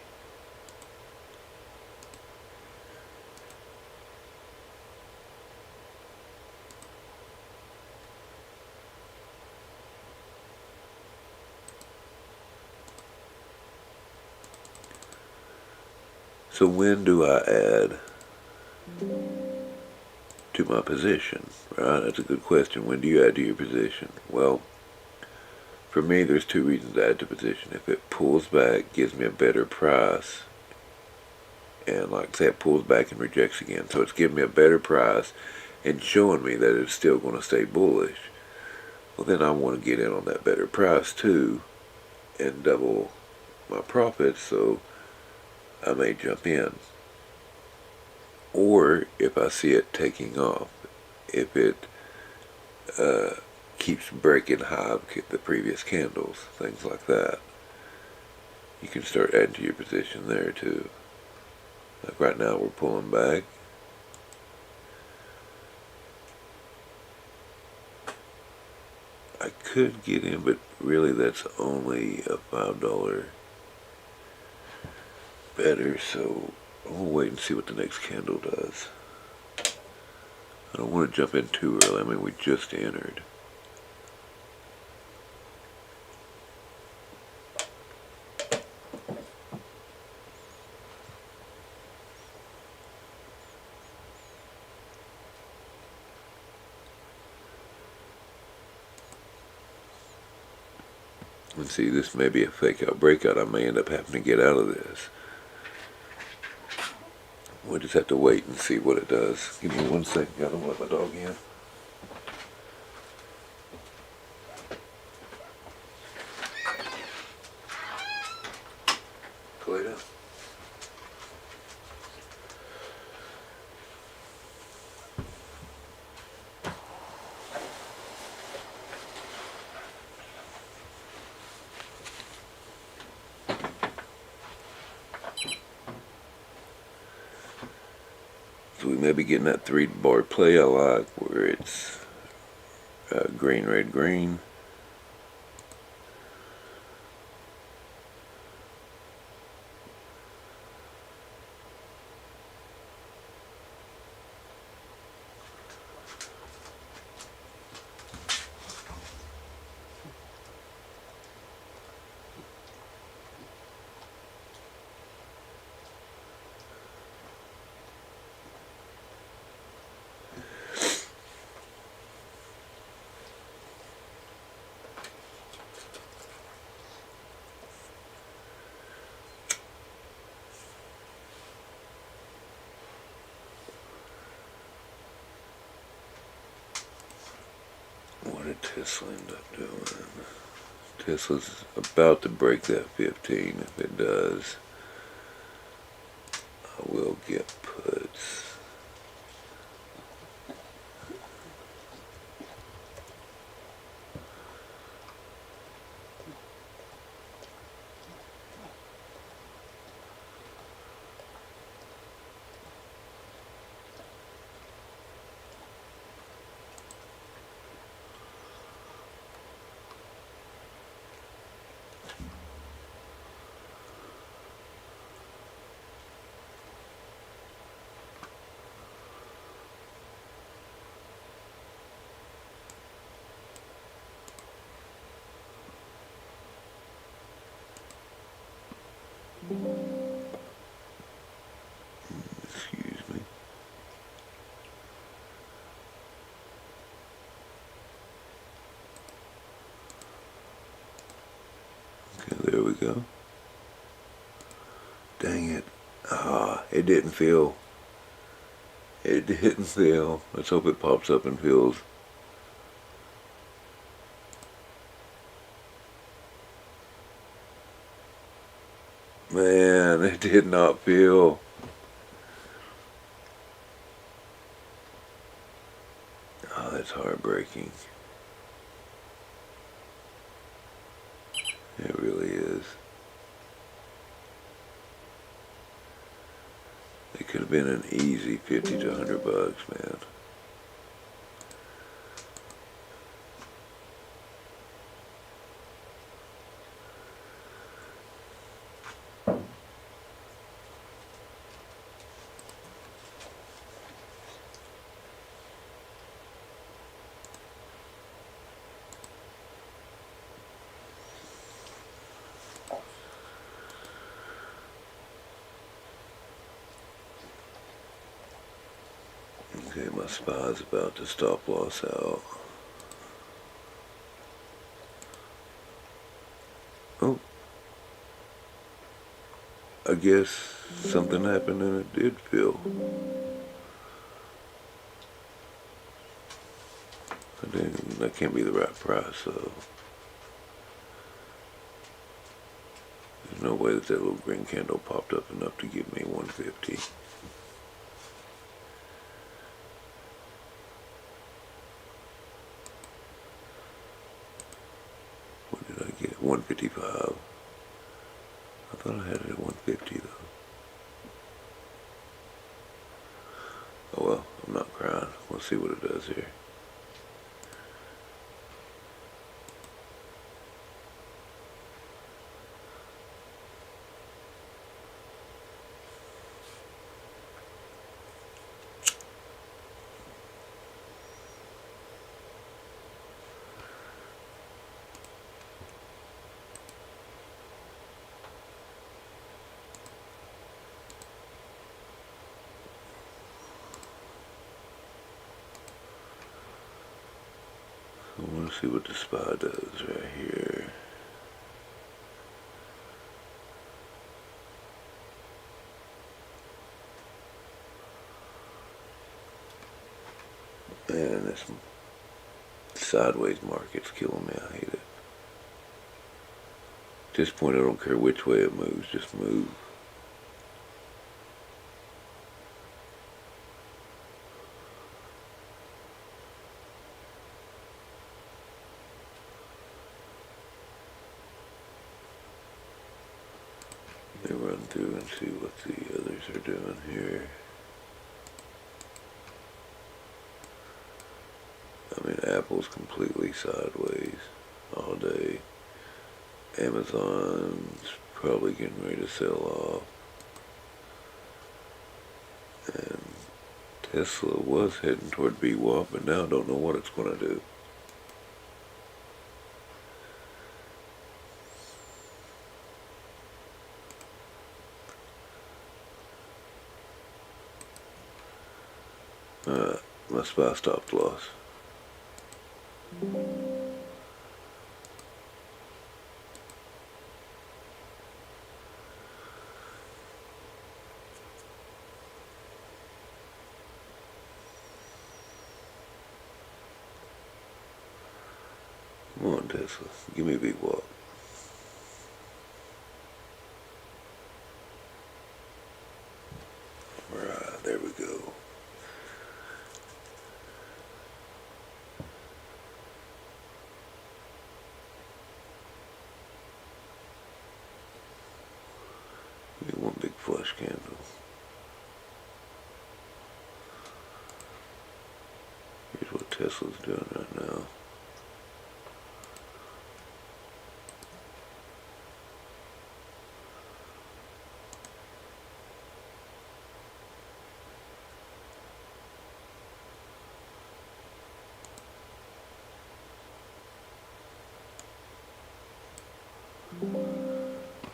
So when do I add to my position? Right, that's a good question. When do you add to your position? Well, for me, there's two reasons to add to position. If it pulls back, gives me a better price, and like say it pulls back and rejects again, so it's giving me a better price and showing me that it's still going to stay bullish, well then I want to get in on that better price too and double my profits, so I may jump in. Or if I see it taking off, if it keeps breaking high, the previous candles, things like that, you can start adding to your position there too. Like right now we're pulling back. I could get in, but really that's only a $5 better, so we'll wait and see what the next candle does. I don't want to jump in too early. I mean, we just entered. And see, this may be a fake out breakout. I may end up having to get out of this. We'll just have to wait and see what it does. Give me 1 second. I don't let my dog in. Kalita? So we may be getting that 3-bar play I like, where it's green, red, green. What did Tesla end up doing? Tesla's about to break that 15. If it does, I will get puts. Excuse me. Okay, there we go. Dang it. It didn't fill. It didn't fill. Let's hope it pops up and fills. Man, it did not fill. Oh, that's heartbreaking. It really is. It could have been an easy 50 to 100 bucks, man. Okay, my spy's about to stop loss out. Oh. I guess something happened and it did fill. That can't be the right price, so there's no way that little green candle popped up enough to give me 150. What did I get? 155. I thought I had it at 150 though. Oh well, I'm not crying. We'll see what it does here. I want to see what the SPY does right here. Man, this sideways market's killing me. I hate it. At this point, I don't care which way it moves, just move. Let me run through and see what the others are doing here. I mean, Apple's completely sideways all day. Amazon's probably getting ready to sell off. And Tesla was heading toward VWAP, but now I don't know what it's going to do. My SPY stopped loss. Come on, Tesla. Give me a big walk. Right, there we go. Give me one big flush candle. Here's what Tesla's doing right now.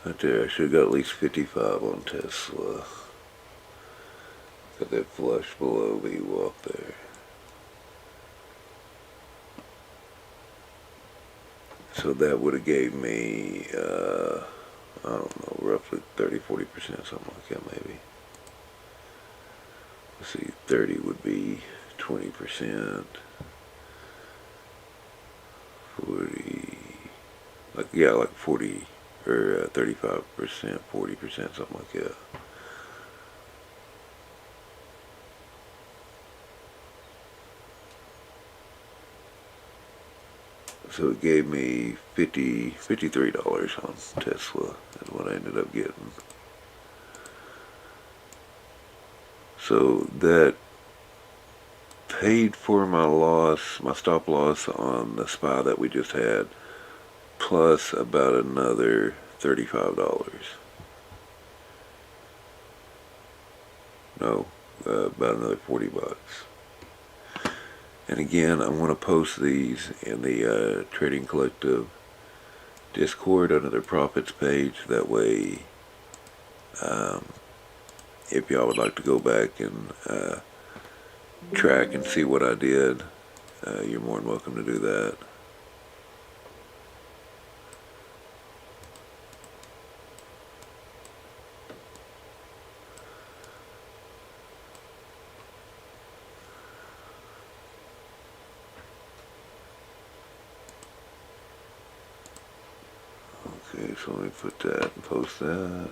Right there, I should have got at least 55 on Tesla. Got that flush below VWAP there. So that would have gave me, I don't know, roughly 30-40%, something like that maybe. Let's see, 30 would be 20%. 40, like 40 or 35%, 40%, something like that. So it gave me $53 on Tesla is what I ended up getting. So that paid for my loss, my stop loss on the SPY that we just had, plus about another $35. No, about another 40 bucks. And again, I want to post these in the Trading Collective Discord under their profits page. That way, if y'all would like to go back and track and see what I did, you're more than welcome to do that. Okay, so let me put that and post that.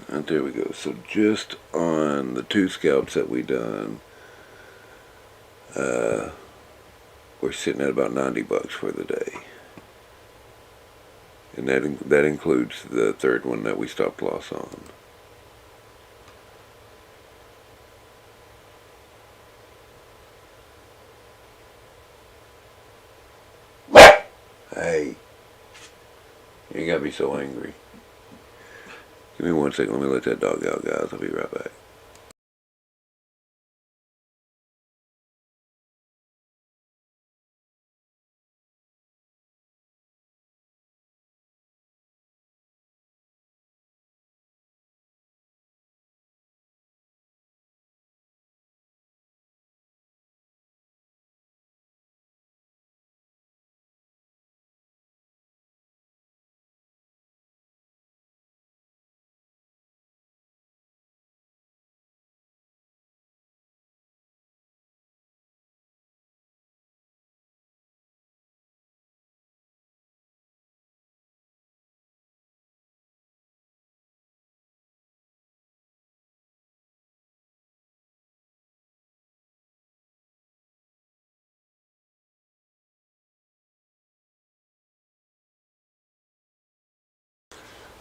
And there we go. So just on the 2 scalps that we done, we're sitting at about 90 bucks for the day. And that includes the third one that we stopped loss on. Hey, you ain't gotta be so angry. Give me 1 second, let me let that dog out, guys. I'll be right back.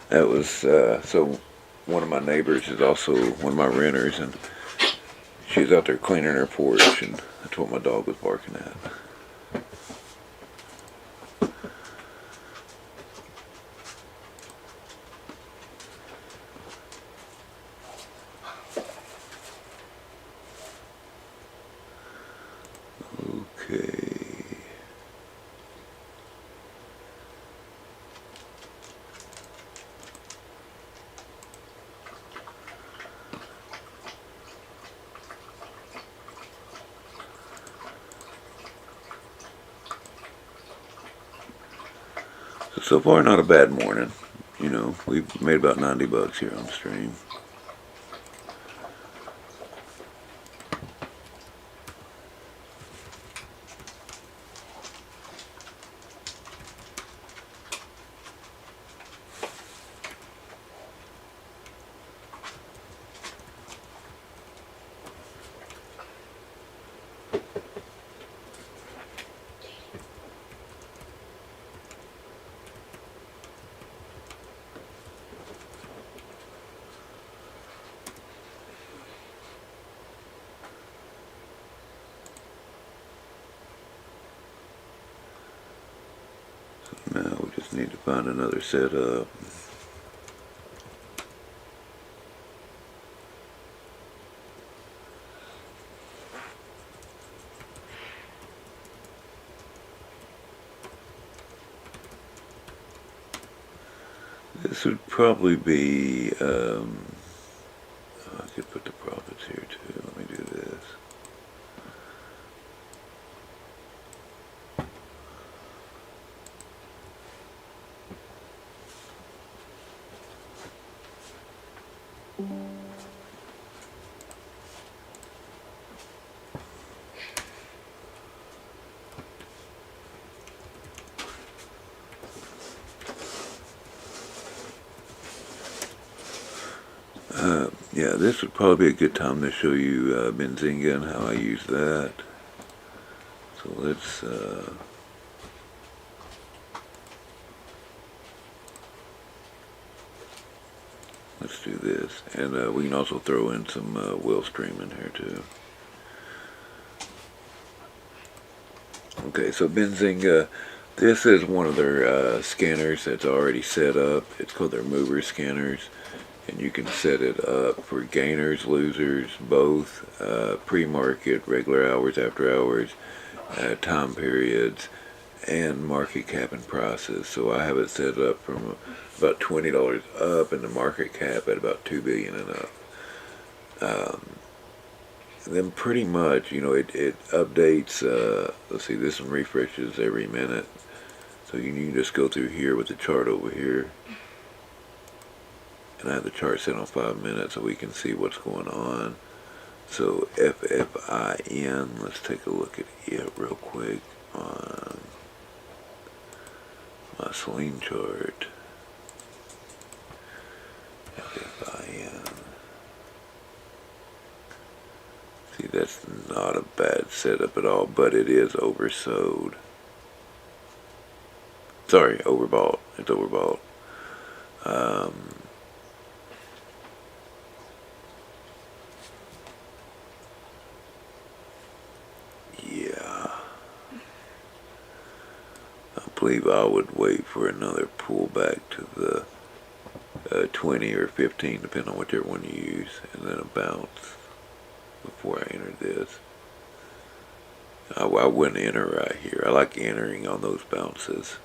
That was, so one of my neighbors is also one of my renters, and she was out there cleaning her porch, and that's what my dog was barking at. So far, not a bad morning. You know, we've made about $90 here on stream. Now we just need to find another setup. This would probably be, I could put the profits here too. Let me do this. Yeah, this would probably be a good time to show you Benzinga and how I use that. So let's do this, and we can also throw in some Willstream in here too. Okay, so Benzinga, this is one of their scanners that's already set up. It's called their mover scanners, and you can set it up for gainers, losers, both, pre-market, regular hours, after hours, time periods, and market cap and prices. So I have it set up from about $20 up, and the market cap at about $2 billion and up. Then pretty much, you know, it updates. Let's see, this one refreshes every minute, so you can just go through here with the chart over here, and I have the chart set on 5 minutes so we can see what's going on. So FFIN, let's take a look at it real quick on my Celine chart. FFIN. See, that's not a bad setup at all, but it is oversold. Sorry, overbought. It's overbought. Yeah. I believe I would wait for another pullback to the 20 or 15, depending on whichever one you use, and then a bounce before I enter this. I wouldn't enter right here. I like entering on those bounces.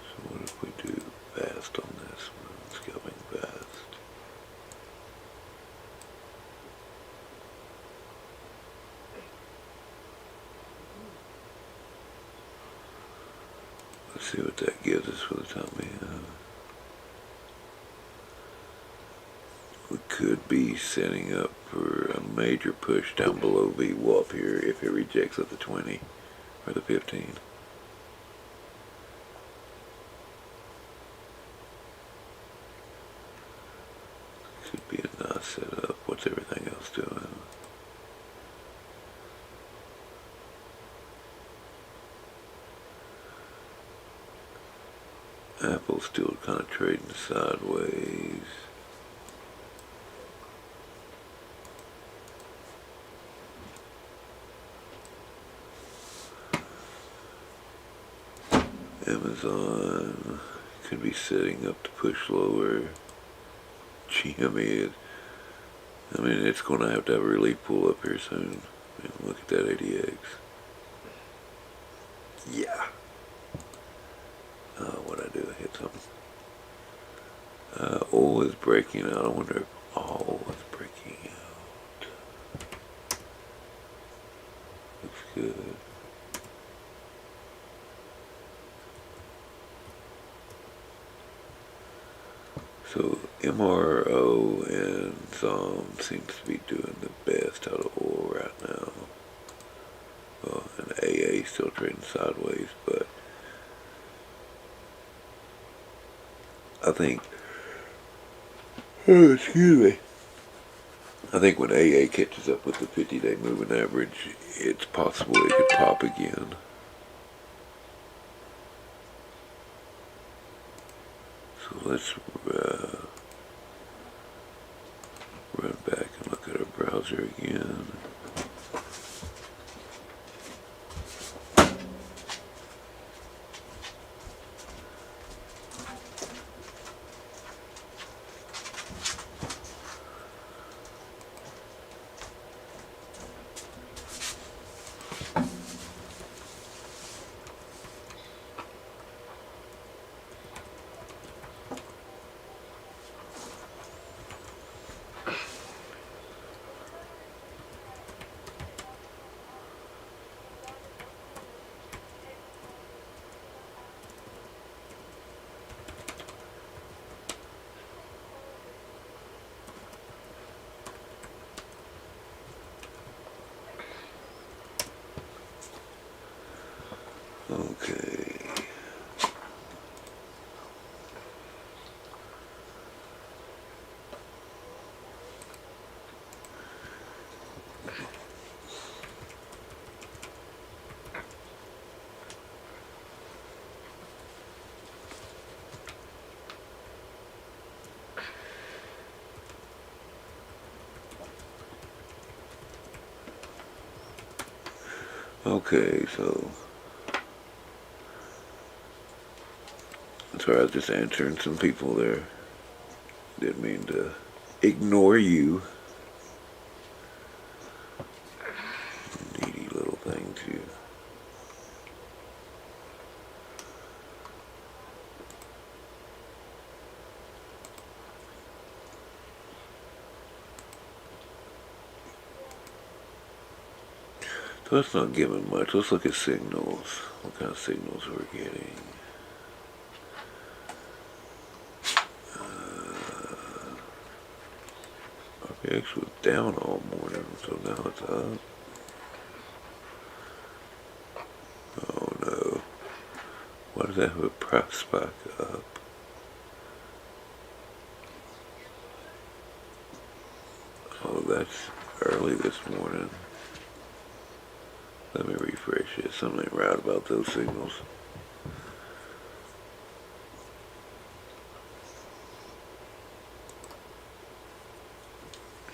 So what if we do fast on this one? Scalping fast. Let's see what that gives us for the time being. We could be setting up for a major push down below VWAP here if it rejects at the 20 or the 15. Could be a nice setup. What's everything else doing? Apple's still kind of trading sideways. Amazon could be setting up to push lower. GME, I mean, it's going to have a relief pull up here soon. And look at that ADX. Yeah. What'd I do? I hit something. Oil is breaking out. I wonder if oil is breaking out. Looks good. So MRO and ZOM seems to be doing the best out of oil right now. Well, and AA still trading sideways, but I think, oh, excuse me, I think when AA catches up with the 50-day moving average, it's possible it could pop again. So let's run back and look at our browser again. Okay. Okay, so sorry, I was just answering some people there. Didn't mean to ignore you. Needy little thing too. So that's not giving much. Let's look at signals. What kind of signals we're getting. RPX was down all morning, so now it's up. Oh no. Why does that have a price spike up? Oh, that's early this morning. Let me refresh it. Something ain't right about those signals.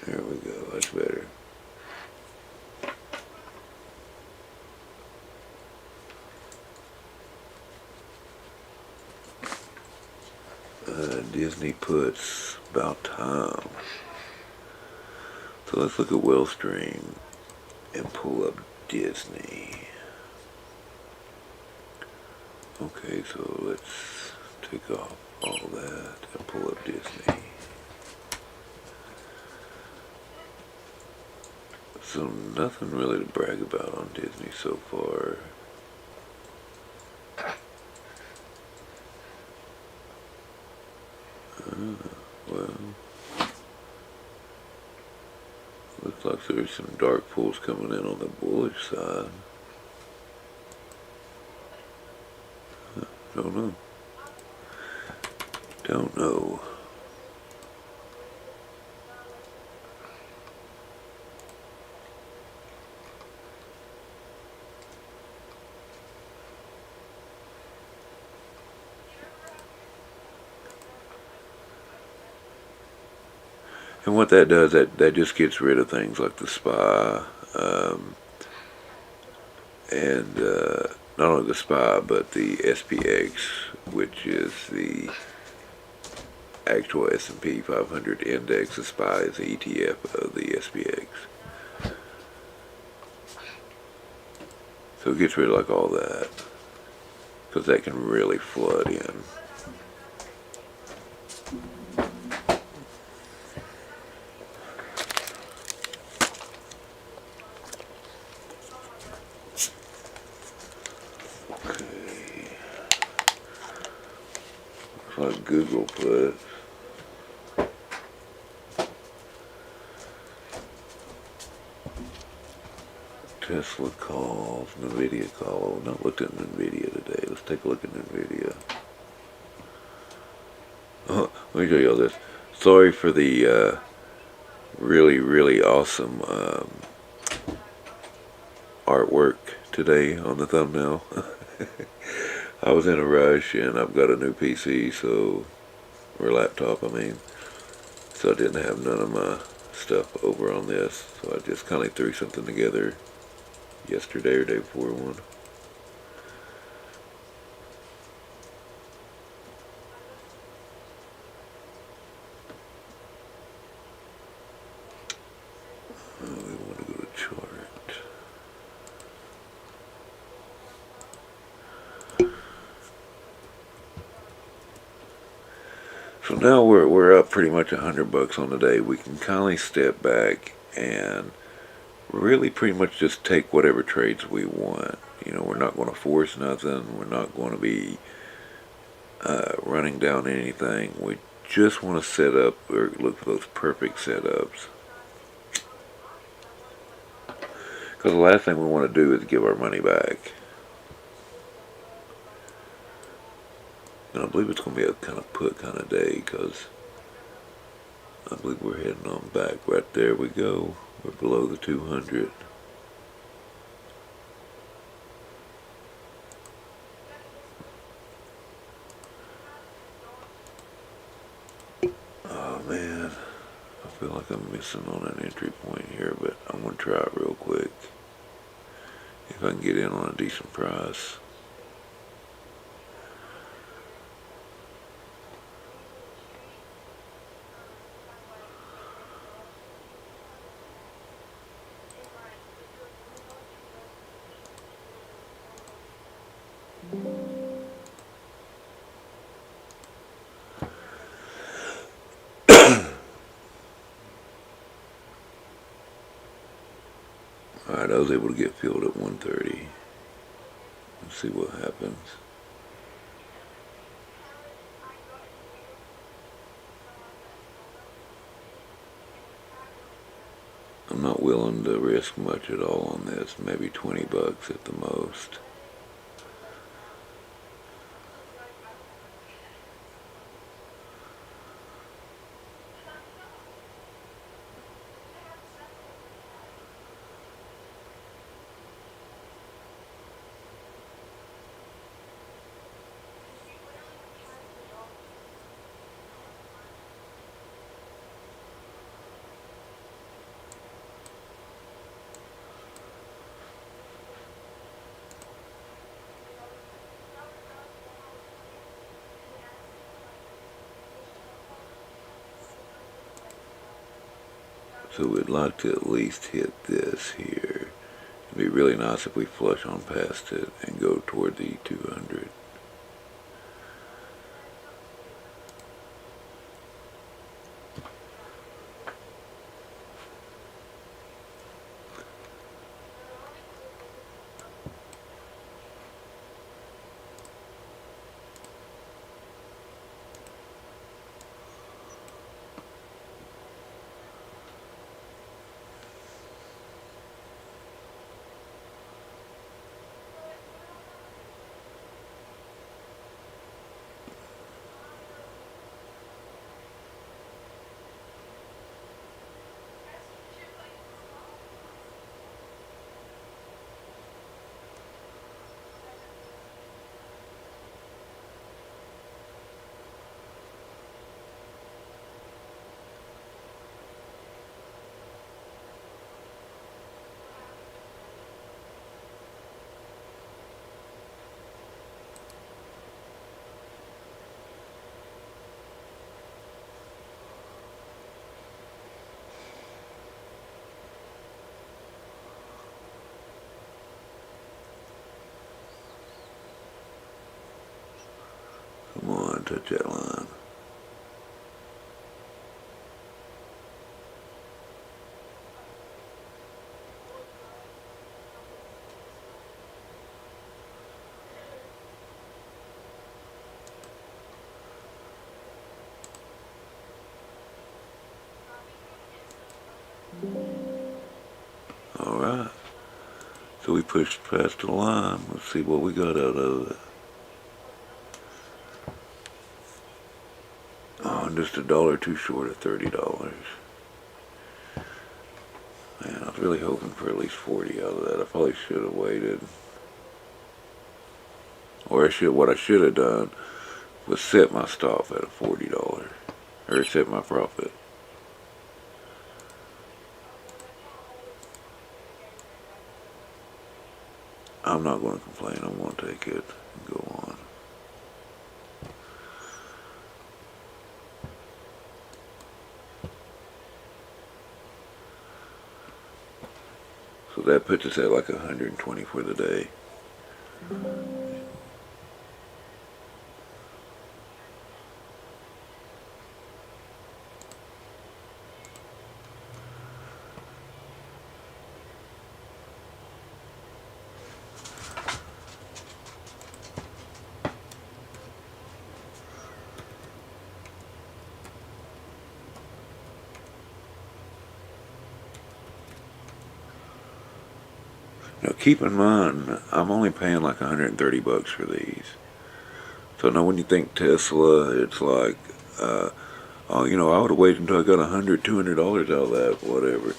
There we go. That's better. Disney puts about time. So let's look at Wellstream and pull up Disney. Okay, so let's take off all that and pull up Disney. So nothing really to brag about on Disney so far. Well, looks like there's some dark pulls coming in on the bullish side. Don't know. Don't know. And what that does, that just gets rid of things like the SPY, and not only the SPY, but the SPX, which is the actual S&P 500 index. The SPY is the ETF of the SPX. So it gets rid of like all that, because that can really flood in. Okay. Looks like Google put Tesla calls, Nvidia call. Oh, not looked at Nvidia today. Let's take a look at Nvidia. Let me show you all this. Sorry for the really, really awesome artwork today on the thumbnail. I was in a rush and I've got a new PC, or laptop, I mean. So I didn't have none of my stuff over on this. So I just kind of threw something together yesterday or day before one. We want to go to chart. So now we're up pretty much $100 on the day. We can kindly step back and really pretty much just take whatever trades we want. You know, we're not going to force nothing. We're not going to be running down anything. We just want to set up or look for those perfect setups. Because the last thing we want to do is give our money back. And I believe it's going to be a kind of put kind of day, because I believe we're heading on back. Right there we go. We're below the 200. Oh man, I feel like I'm missing on an entry point here, but I'm going to try it real quick. If I can get in on a decent price. Alright, I was able to get filled at 130. Let's see what happens. I'm not willing to risk much at all on this. Maybe $20 at the most. So we'd like to at least hit this here. It'd be really nice if we flush on past it and go toward the 200. touch that line. Alright. So we pushed past the line. Let's see what we got out of it. Oh, and just $1 too short of $30. Man, I was really hoping for at least 40 out of that. I probably should have waited. Or what I should have done was set my stop at a $40. Or set my profit. I'm not going to complain. I'm going to take it and go on. So that puts us at like 120 for the day. Now keep in mind, I'm only paying like 130 bucks for these. So now when you think Tesla, it's like, oh, I would have waited until I got $200 out of that, whatever.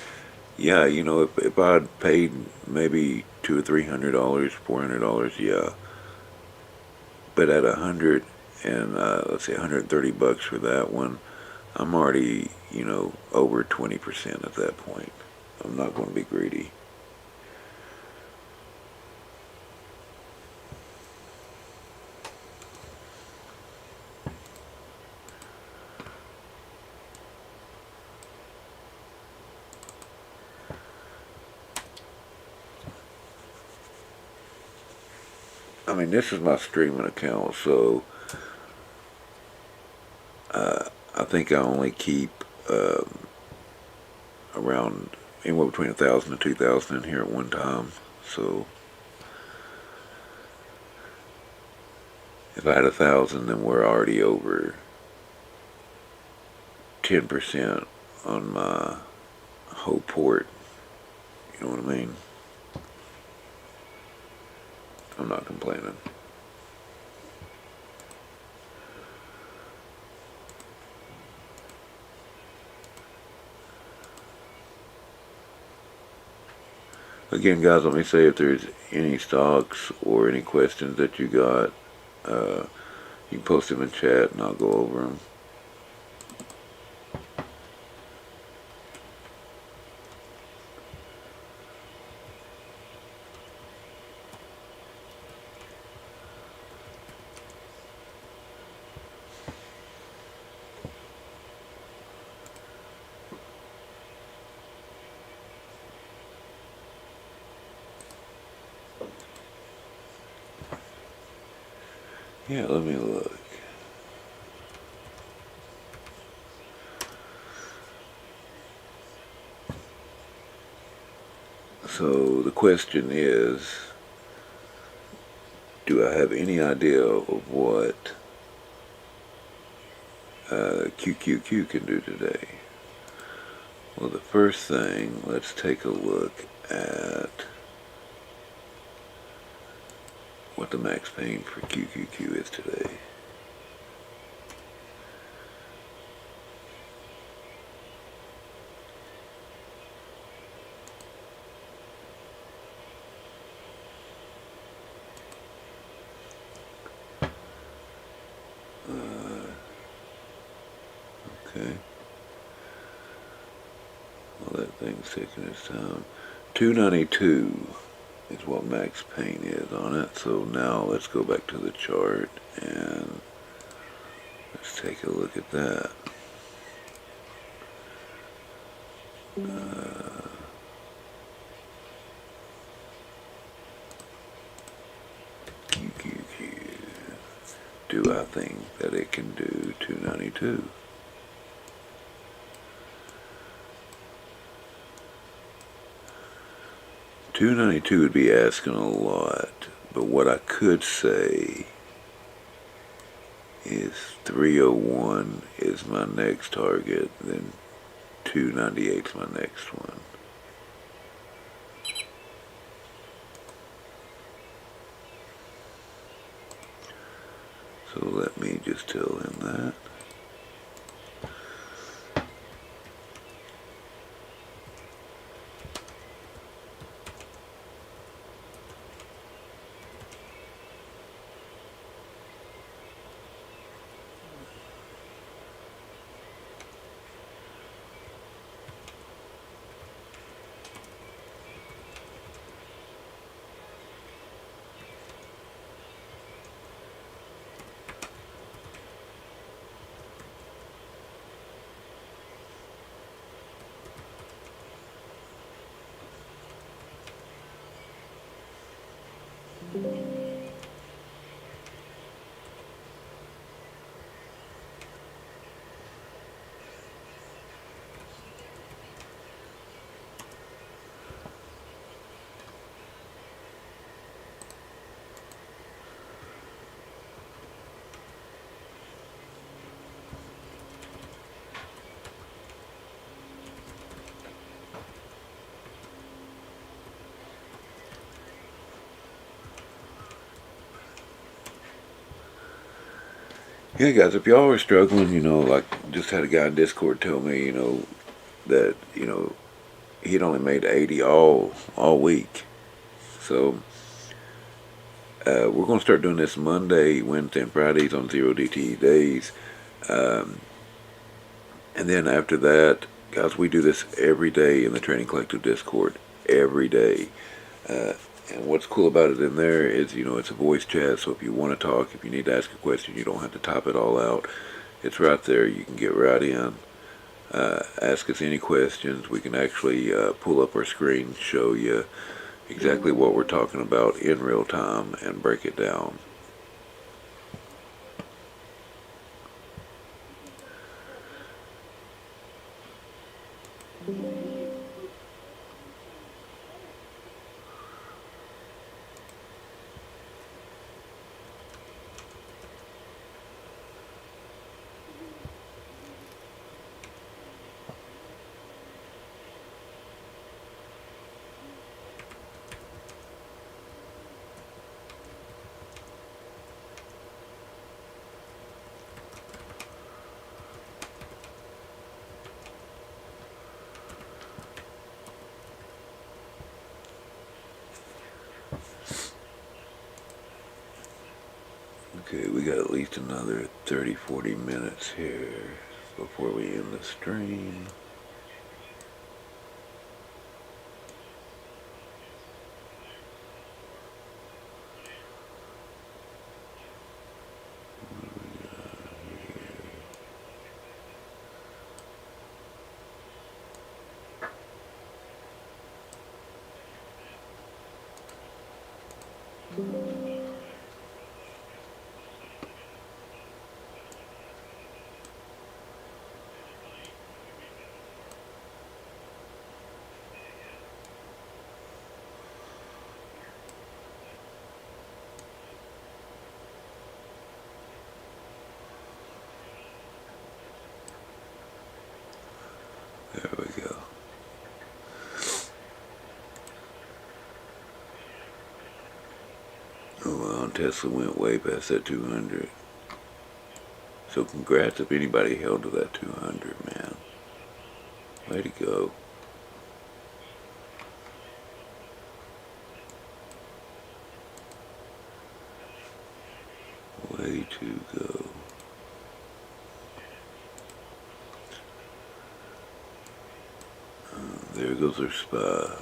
Yeah, if I'd paid maybe $200 or $300, $400, yeah. But at 100 and let's say 130 bucks for that one, I'm already, over 20% at that point. I'm not going to be greedy. I mean, this is my streaming account, so I think I only keep around anywhere between 1,000 and 2,000 in here at one time. So if I had 1,000, then we're already over 10% on my whole port. You know what I mean? I'm not complaining. Again, guys, let me say if there's any stocks or any questions that you got, you can post them in chat and I'll go over them. Yeah, let me look. So the question is, do I have any idea of what QQQ can do today? Well, the first thing, let's take a look at what the max pain for QQQ is today. Okay. Well, that thing's taking its time. 292 is what max pain is on it. So now let's go back to the chart and let's take a look at that. QQQ do I think that it can do 292? $292 would be asking a lot, but what I could say is 301 is my next target, then 298 is my next one. So let me just tell him that. Yeah, guys, if y'all are struggling, like just had a guy in Discord tell me, that, he'd only made 80 all week. So we're going to start doing this Monday, Wednesday, and Fridays on 0DTE days. And then after that, guys, we do this every day in the Training Collective Discord. Every day. And what's cool about it in there is, it's a voice chat, so if you want to talk, if you need to ask a question, you don't have to type it all out. It's right there. You can get right in. Ask us any questions. We can actually pull up our screen, show you exactly what we're talking about in real time, and break it down. Okay, we got at least another 30-40 minutes here before we end the stream. There we go. Oh, well, Tesla went way past that 200. So congrats if anybody held to that 200, man. Way to go. Way to go. There goes our SPY.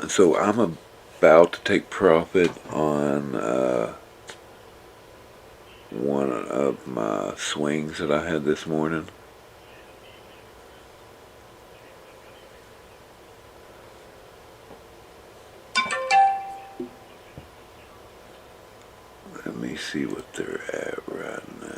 So I'm about to take profit on one of my swings that I had this morning. Let me see what they're at right now.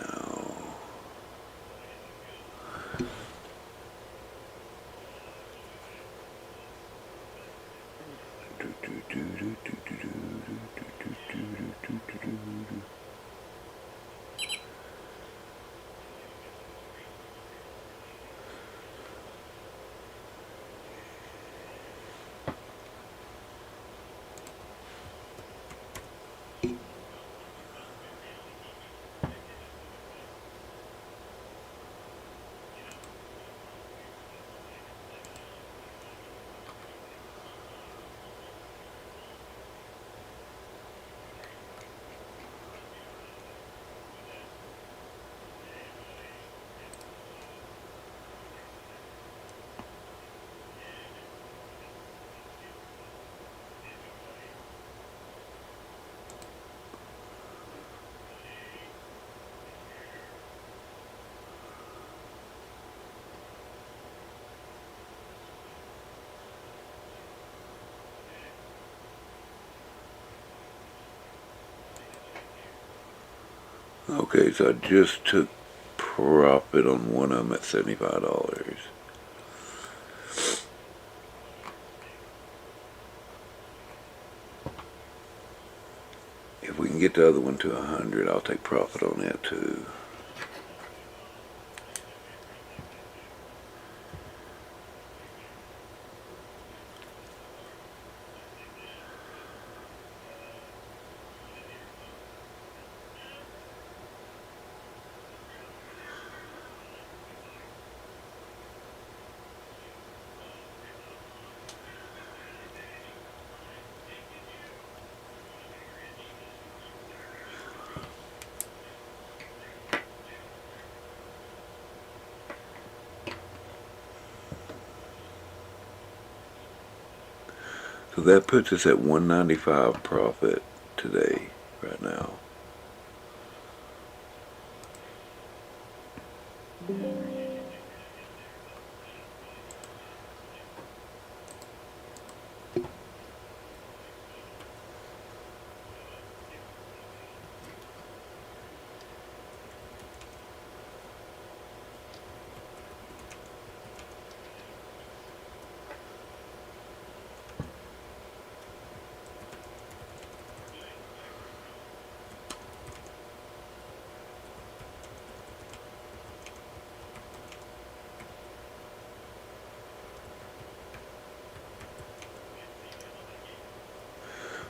Okay, so I just took profit on one of them at $75. If we can get the other one to 100, I'll take profit on that too. So that puts us at 195 profit today, right now.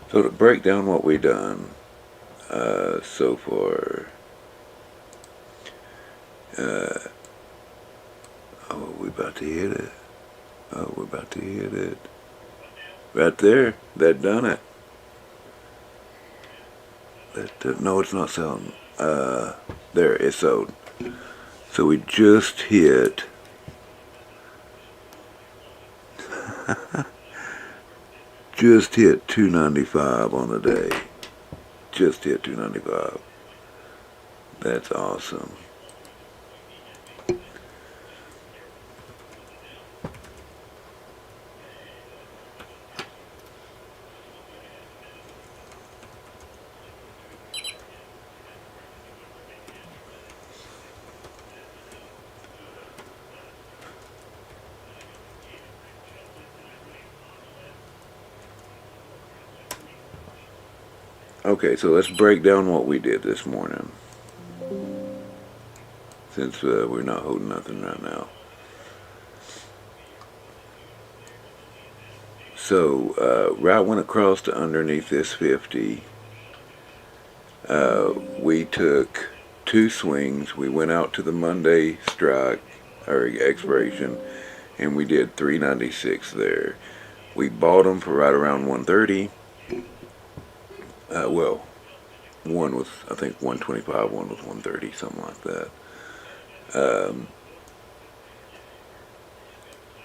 So to break down what we done so far, oh, we about to hit it. Oh, we're about to hit it. Right there, that done it. No, it's not selling. There, it sold. So we just hit just hit 295 on the day. Just hit 295. That's awesome. Okay, so let's break down what we did this morning, since we're not holding nothing right now. So right went across to underneath this 50. We took two swings. We went out to the Monday strike or expiration, and we did 396 there. We bought them for right around 130. Well, one was, I think, 125, one was 130, something like that.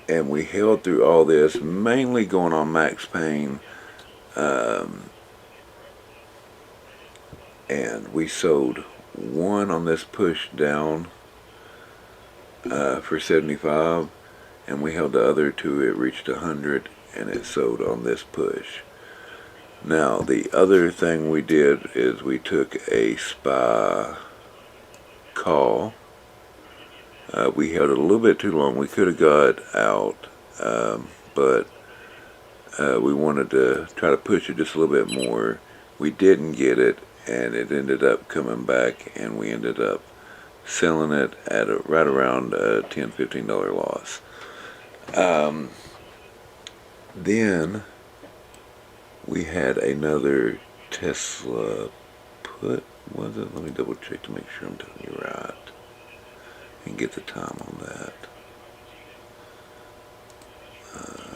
And we held through all this, mainly going on Max Payne. And we sold one on this push down for 75, and we held the other two. It reached 100, and it sold on this push. Now, the other thing we did is we took a SPY call. We held it a little bit too long. We could have got out, but we wanted to try to push it just a little bit more. We didn't get it, and it ended up coming back, and we ended up selling it at right around a $10-15 loss. Then we had another Tesla put, was it? Let me double check to make sure I'm telling you right and get the time on that.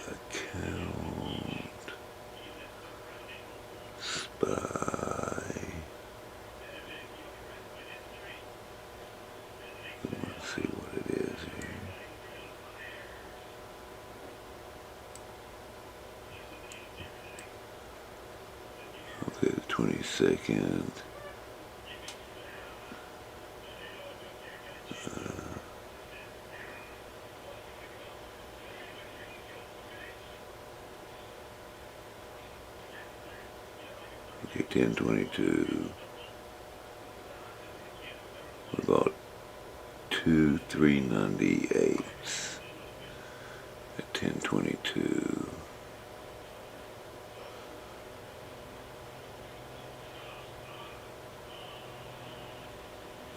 Account SPY. Let's see what it is here. Okay, the 22nd. Okay, 1022. We bought 2 398s at 1022.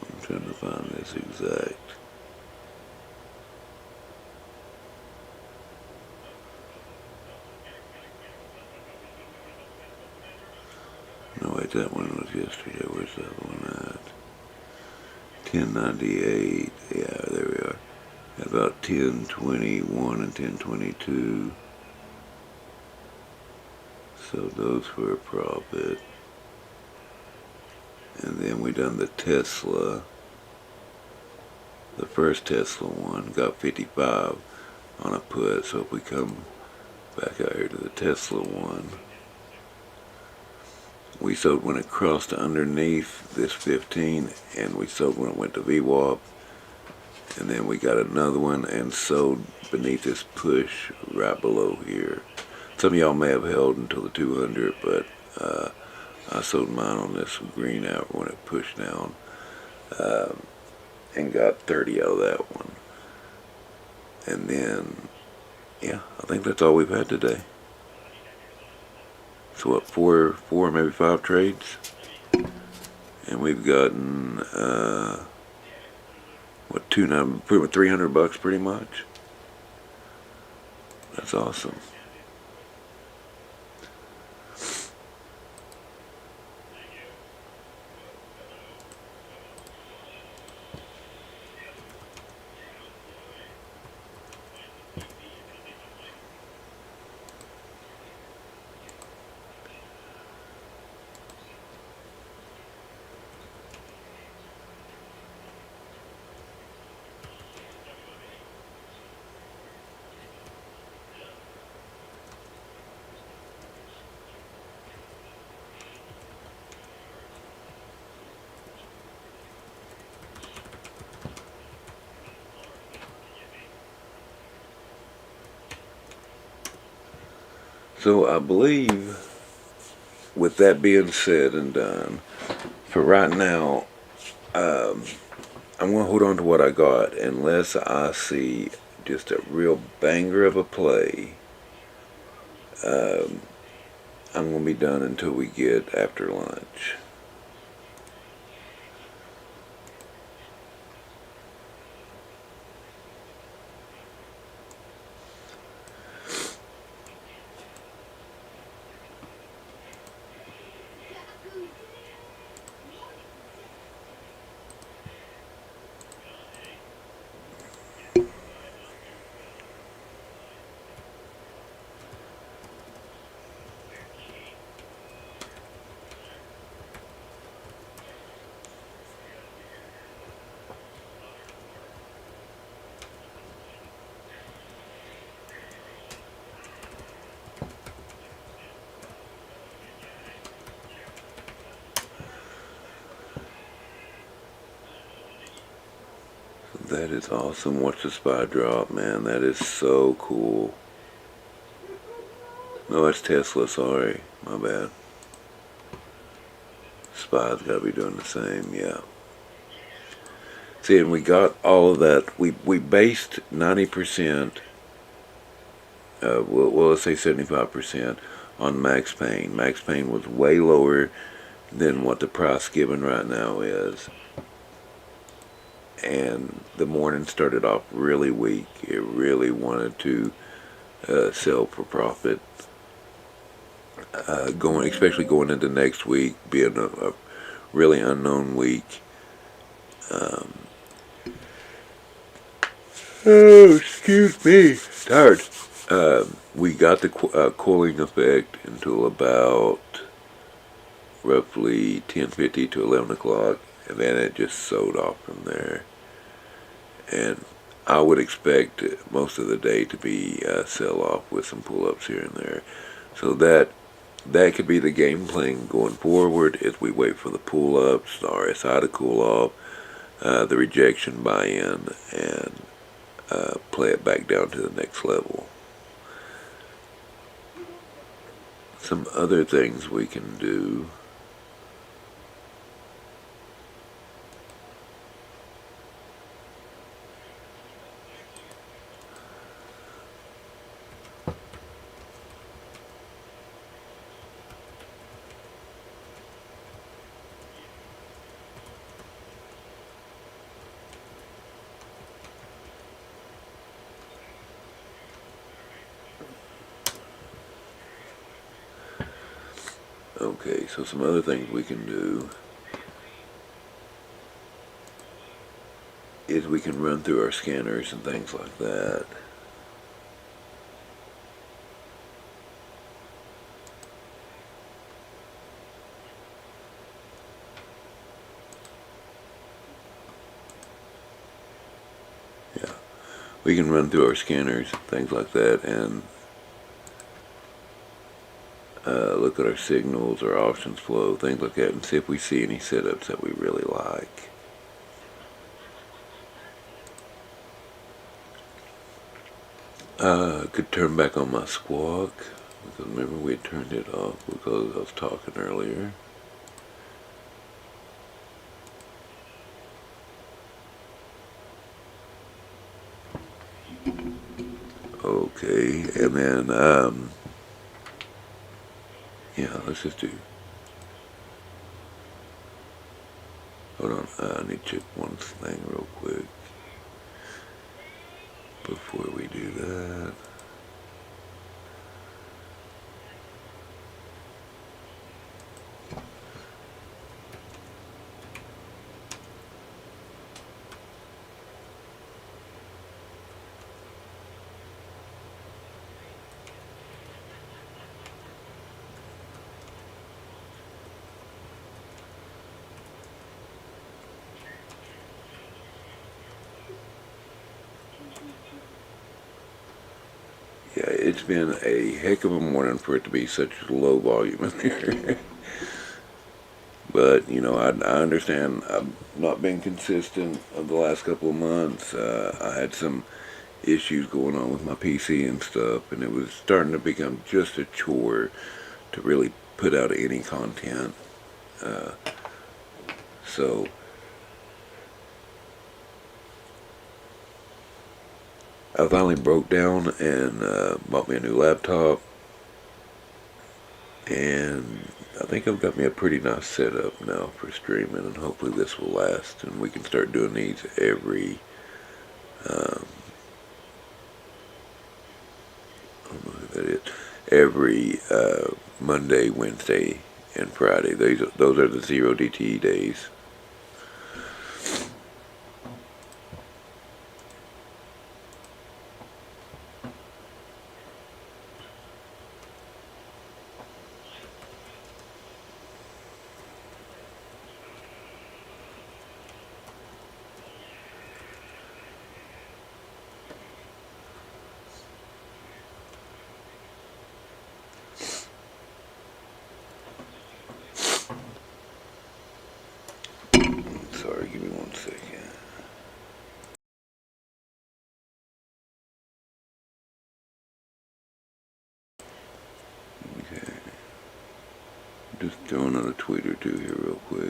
I'm trying to find this exact. No, wait, that one was yesterday. Where's the other one at? 1098. Yeah, there we are. About 1021 and 1022. So those were a profit. And then we done the Tesla. The first Tesla one got 55 on a put. So if we come back out here to the Tesla one, we sold when it crossed underneath this 15, and we sold when it went to VWAP, and then we got another one and sold beneath this push right below here. Some of y'all may have held until the 200, but I sold mine on this green out when it pushed down, and got 30 out of that one. And then, yeah, I think that's all we've had today. So what, four, maybe 5 trades? And we've gotten, what, pretty much $300 pretty much? That's awesome. So I believe, with that being said and done, for right now, I'm going to hold on to what I got unless I see just a real banger of a play. I'm going to be done until we get after lunch. That is awesome. Watch the SPY drop, man. That is so cool. No, it's Tesla, sorry. My bad. Spi's got to be doing the same, yeah. See, and we got all of that. We based 90%, well, let's say 75% on Max Payne. Max Payne was way lower than what the price given right now is. And the morning started off really weak. It really wanted to sell for profit. Especially going into next week, being a really unknown week. Oh, excuse me, tired. We got the cooling effect until about roughly 10:50 to 11 o'clock, and then it just sold off from there. And I would expect most of the day to be sell off with some pull-ups here and there. So that could be the game plan going forward as we wait for the pull-ups, the RSI to cool off, the rejection buy-in, and play it back down to the next level. Some other things we can do. Okay, so some other things we can do is we can run through our scanners and things like that. Yeah, we can run through our scanners, things like that, and look at our signals, our options flow, things like that, and see if we see any setups that we really like. Could turn back on my squawk, because remember we had turned it off because I was talking earlier. Okay, and then, yeah, let's just do, hold on, I need to check one thing real quick before we do that. Yeah, it's been a heck of a morning for it to be such low volume in here. But, you know, I understand I've not been consistent of the last couple of months. I had some issues going on with my PC and stuff, and it was starting to become just a chore to really put out any content. So I finally broke down and bought me a new laptop, and I think I've got me a pretty nice setup now for streaming, and hopefully this will last, and we can start doing these every, I don't know who that is, every Monday, Wednesday, and Friday. Those are the 0DTE days. Sorry, give me 1 second. Okay. Just throw another tweet or two here real quick.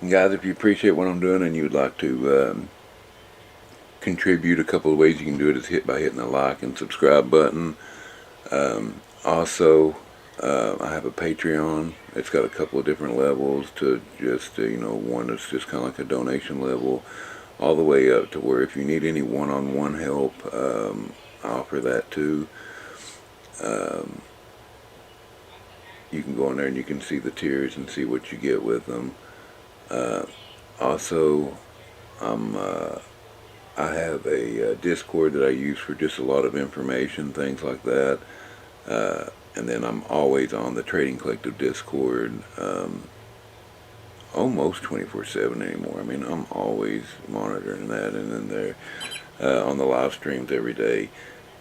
Guys, if you appreciate what I'm doing and you would like to contribute, a couple of ways you can do it is by hitting the like and subscribe button. Also, I have a Patreon. It's got a couple of different levels to just, one that's just kind of like a donation level, all the way up to where if you need any one-on-one help, I offer that too. You can go in there and you can see the tiers and see what you get with them. Also, I have a Discord that I use for just a lot of information, things like that. And then I'm always on the Trading Collective Discord, almost 24/7 anymore. I mean, I'm always monitoring that, and then they're on the live streams every day.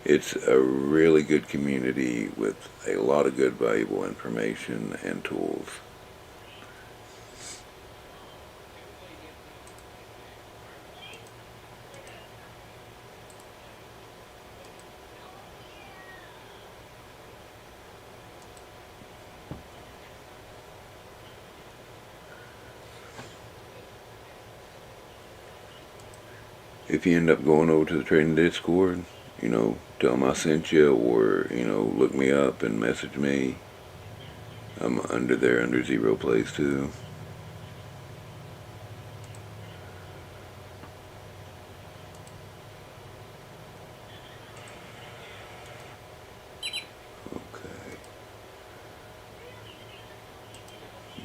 It's a really good community with a lot of good, valuable information and tools. If you end up going over to the Trading Discord, tell them I sent you, or, look me up and message me. I'm under there under Zero Plays too. Okay.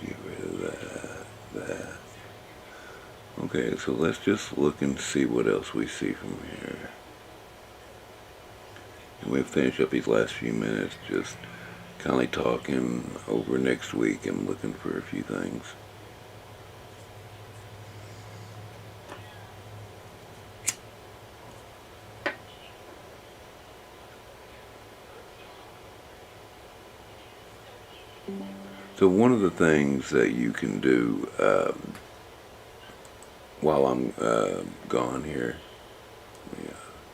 Get rid of that. Okay, so let's just look and see what else we see from here. And we'll finish up these last few minutes just kind of talking over next week and looking for a few things. So one of the things that you can do while I'm gone here,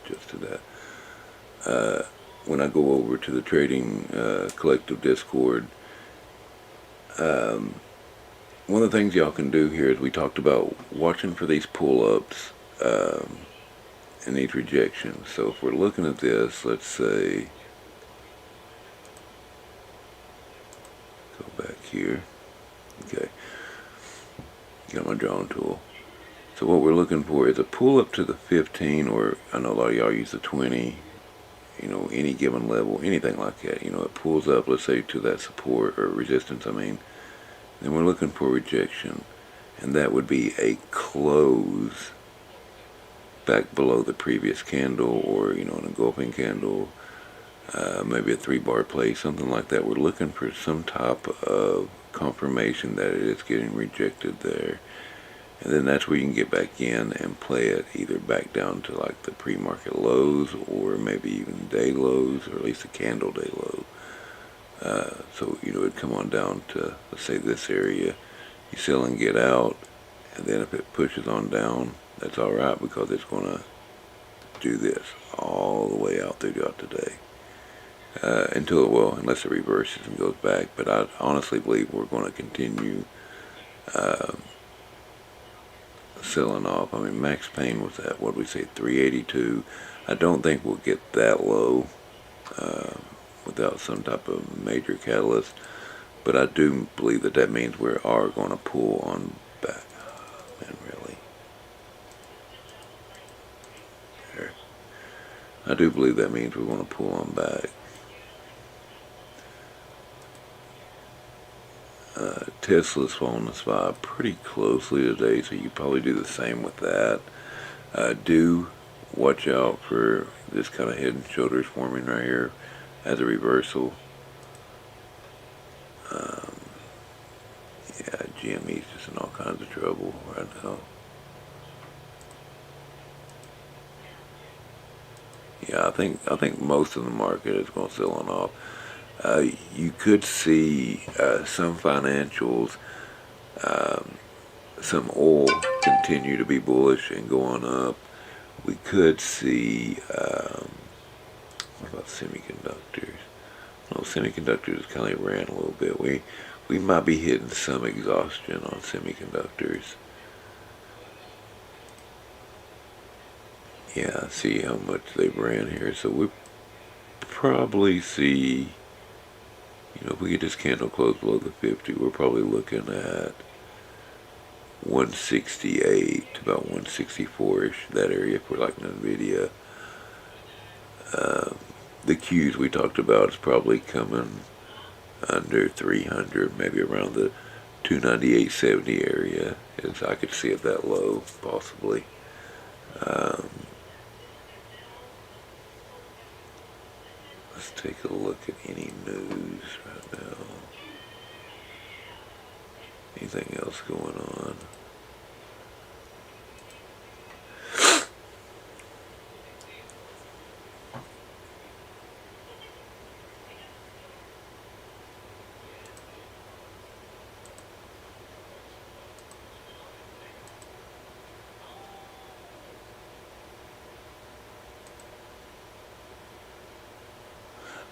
just to that, when I go over to the Trading Collective Discord, one of the things y'all can do here is we talked about watching for these pull-ups and these rejections. So if we're looking at this, let's say, go back here. Okay, got my drawing tool. So what we're looking for is a pull-up to the 15, or I know a lot of y'all use the 20. Any given level, anything like that. It pulls up, let's say, to that support or resistance, then we're looking for rejection, and that would be a close back below the previous candle, or, an engulfing candle, maybe a 3-bar play, something like that. We're looking for some type of confirmation that it is getting rejected there. And then that's where you can get back in and play it either back down to like the pre-market lows, or maybe even day lows, or at least a candle day low. So, it'd come on down to, let's say, this area. You sell and get out, and then if it pushes on down, that's alright, because it's going to do this all the way out throughout the day. Unless it reverses and goes back. But I honestly believe we're going to continue selling off. Max Pain was at, what did we say, 382. I don't think we'll get that low without some type of major catalyst, but I do believe that means we are going to pull on back. Man, really? There. I do believe that means we're going to pull on back. Tesla's falling the SPY pretty closely today, so you probably do the same with that. Do watch out for this kind of head and shoulders forming right here as a reversal. Yeah, GME's just in all kinds of trouble right now. Yeah, I think most of the market is going to sell on off. You could see some financials, some oil continue to be bullish and going up. We could see, what about semiconductors? Well, semiconductors kind of ran a little bit. We we might be hitting some exhaustion on semiconductors. Yeah, see how much they've ran here. So we probably see, if we get this candle close below the 50, we're probably looking at 168 to about 164-ish, that area for like NVIDIA. The Qs we talked about is probably coming under 300, maybe around the 298.70 area, as I could see it that low, possibly. Let's take a look at any news right now. Anything else going on?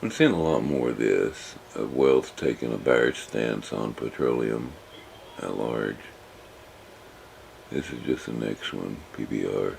I'm seeing a lot more of this, of wealth taking a bearish stance on petroleum at large. This is just the next one, PBR.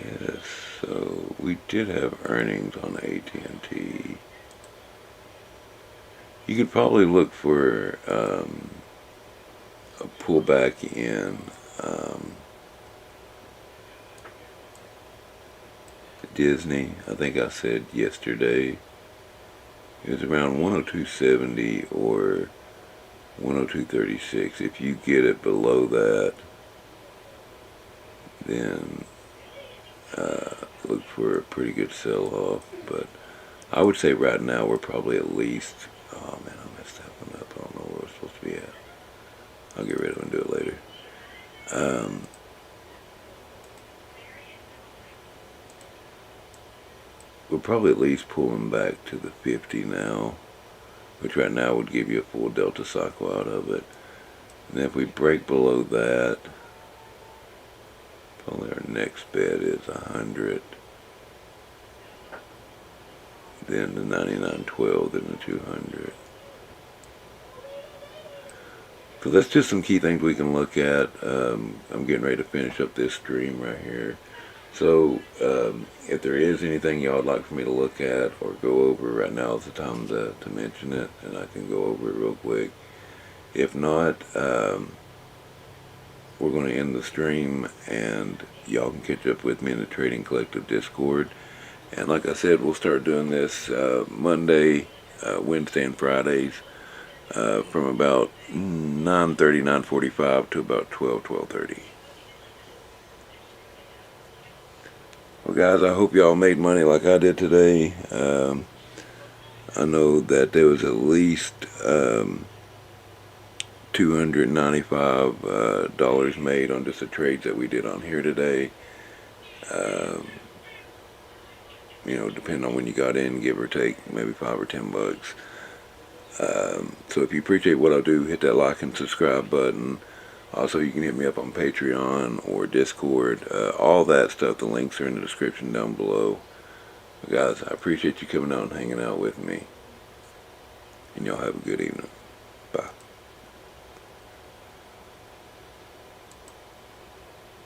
Yes, so we did have earnings on AT&T. You could probably look for a pullback in Disney. I think I said yesterday it was around 102.70 or 102.36. If you get it below that, then look for a pretty good sell-off. But I would say right now we're probably at least, oh man, I messed that one up. I don't know where we're supposed to be at. I'll get rid of it and do it later. We're probably at least pulling back to the 50 now, which right now would give you a full delta cycle out of it. And if we break below that, probably our next bet is 100, then the 99.12, then the 200. So that's just some key things we can look at. I'm getting ready to finish up this stream right here. So if there is anything y'all would like for me to look at or go over, right now is the time to mention it, and I can go over it real quick. If not, we're going to end the stream, and y'all can catch up with me in the Trading Collective Discord. And like I said, we'll start doing this Monday, Wednesday, and Fridays from about 9:30, 9:45 to about 12, 12:30. Well, guys, I hope y'all made money like I did today. I know that there was at least $295 made on just the trades that we did on here today. Depending on when you got in, give or take, maybe $5 or $10. So if you appreciate what I do, hit that like and subscribe button. Also, you can hit me up on Patreon or Discord. All that stuff, the links are in the description down below. But guys, I appreciate you coming out and hanging out with me. And y'all have a good evening. Bye.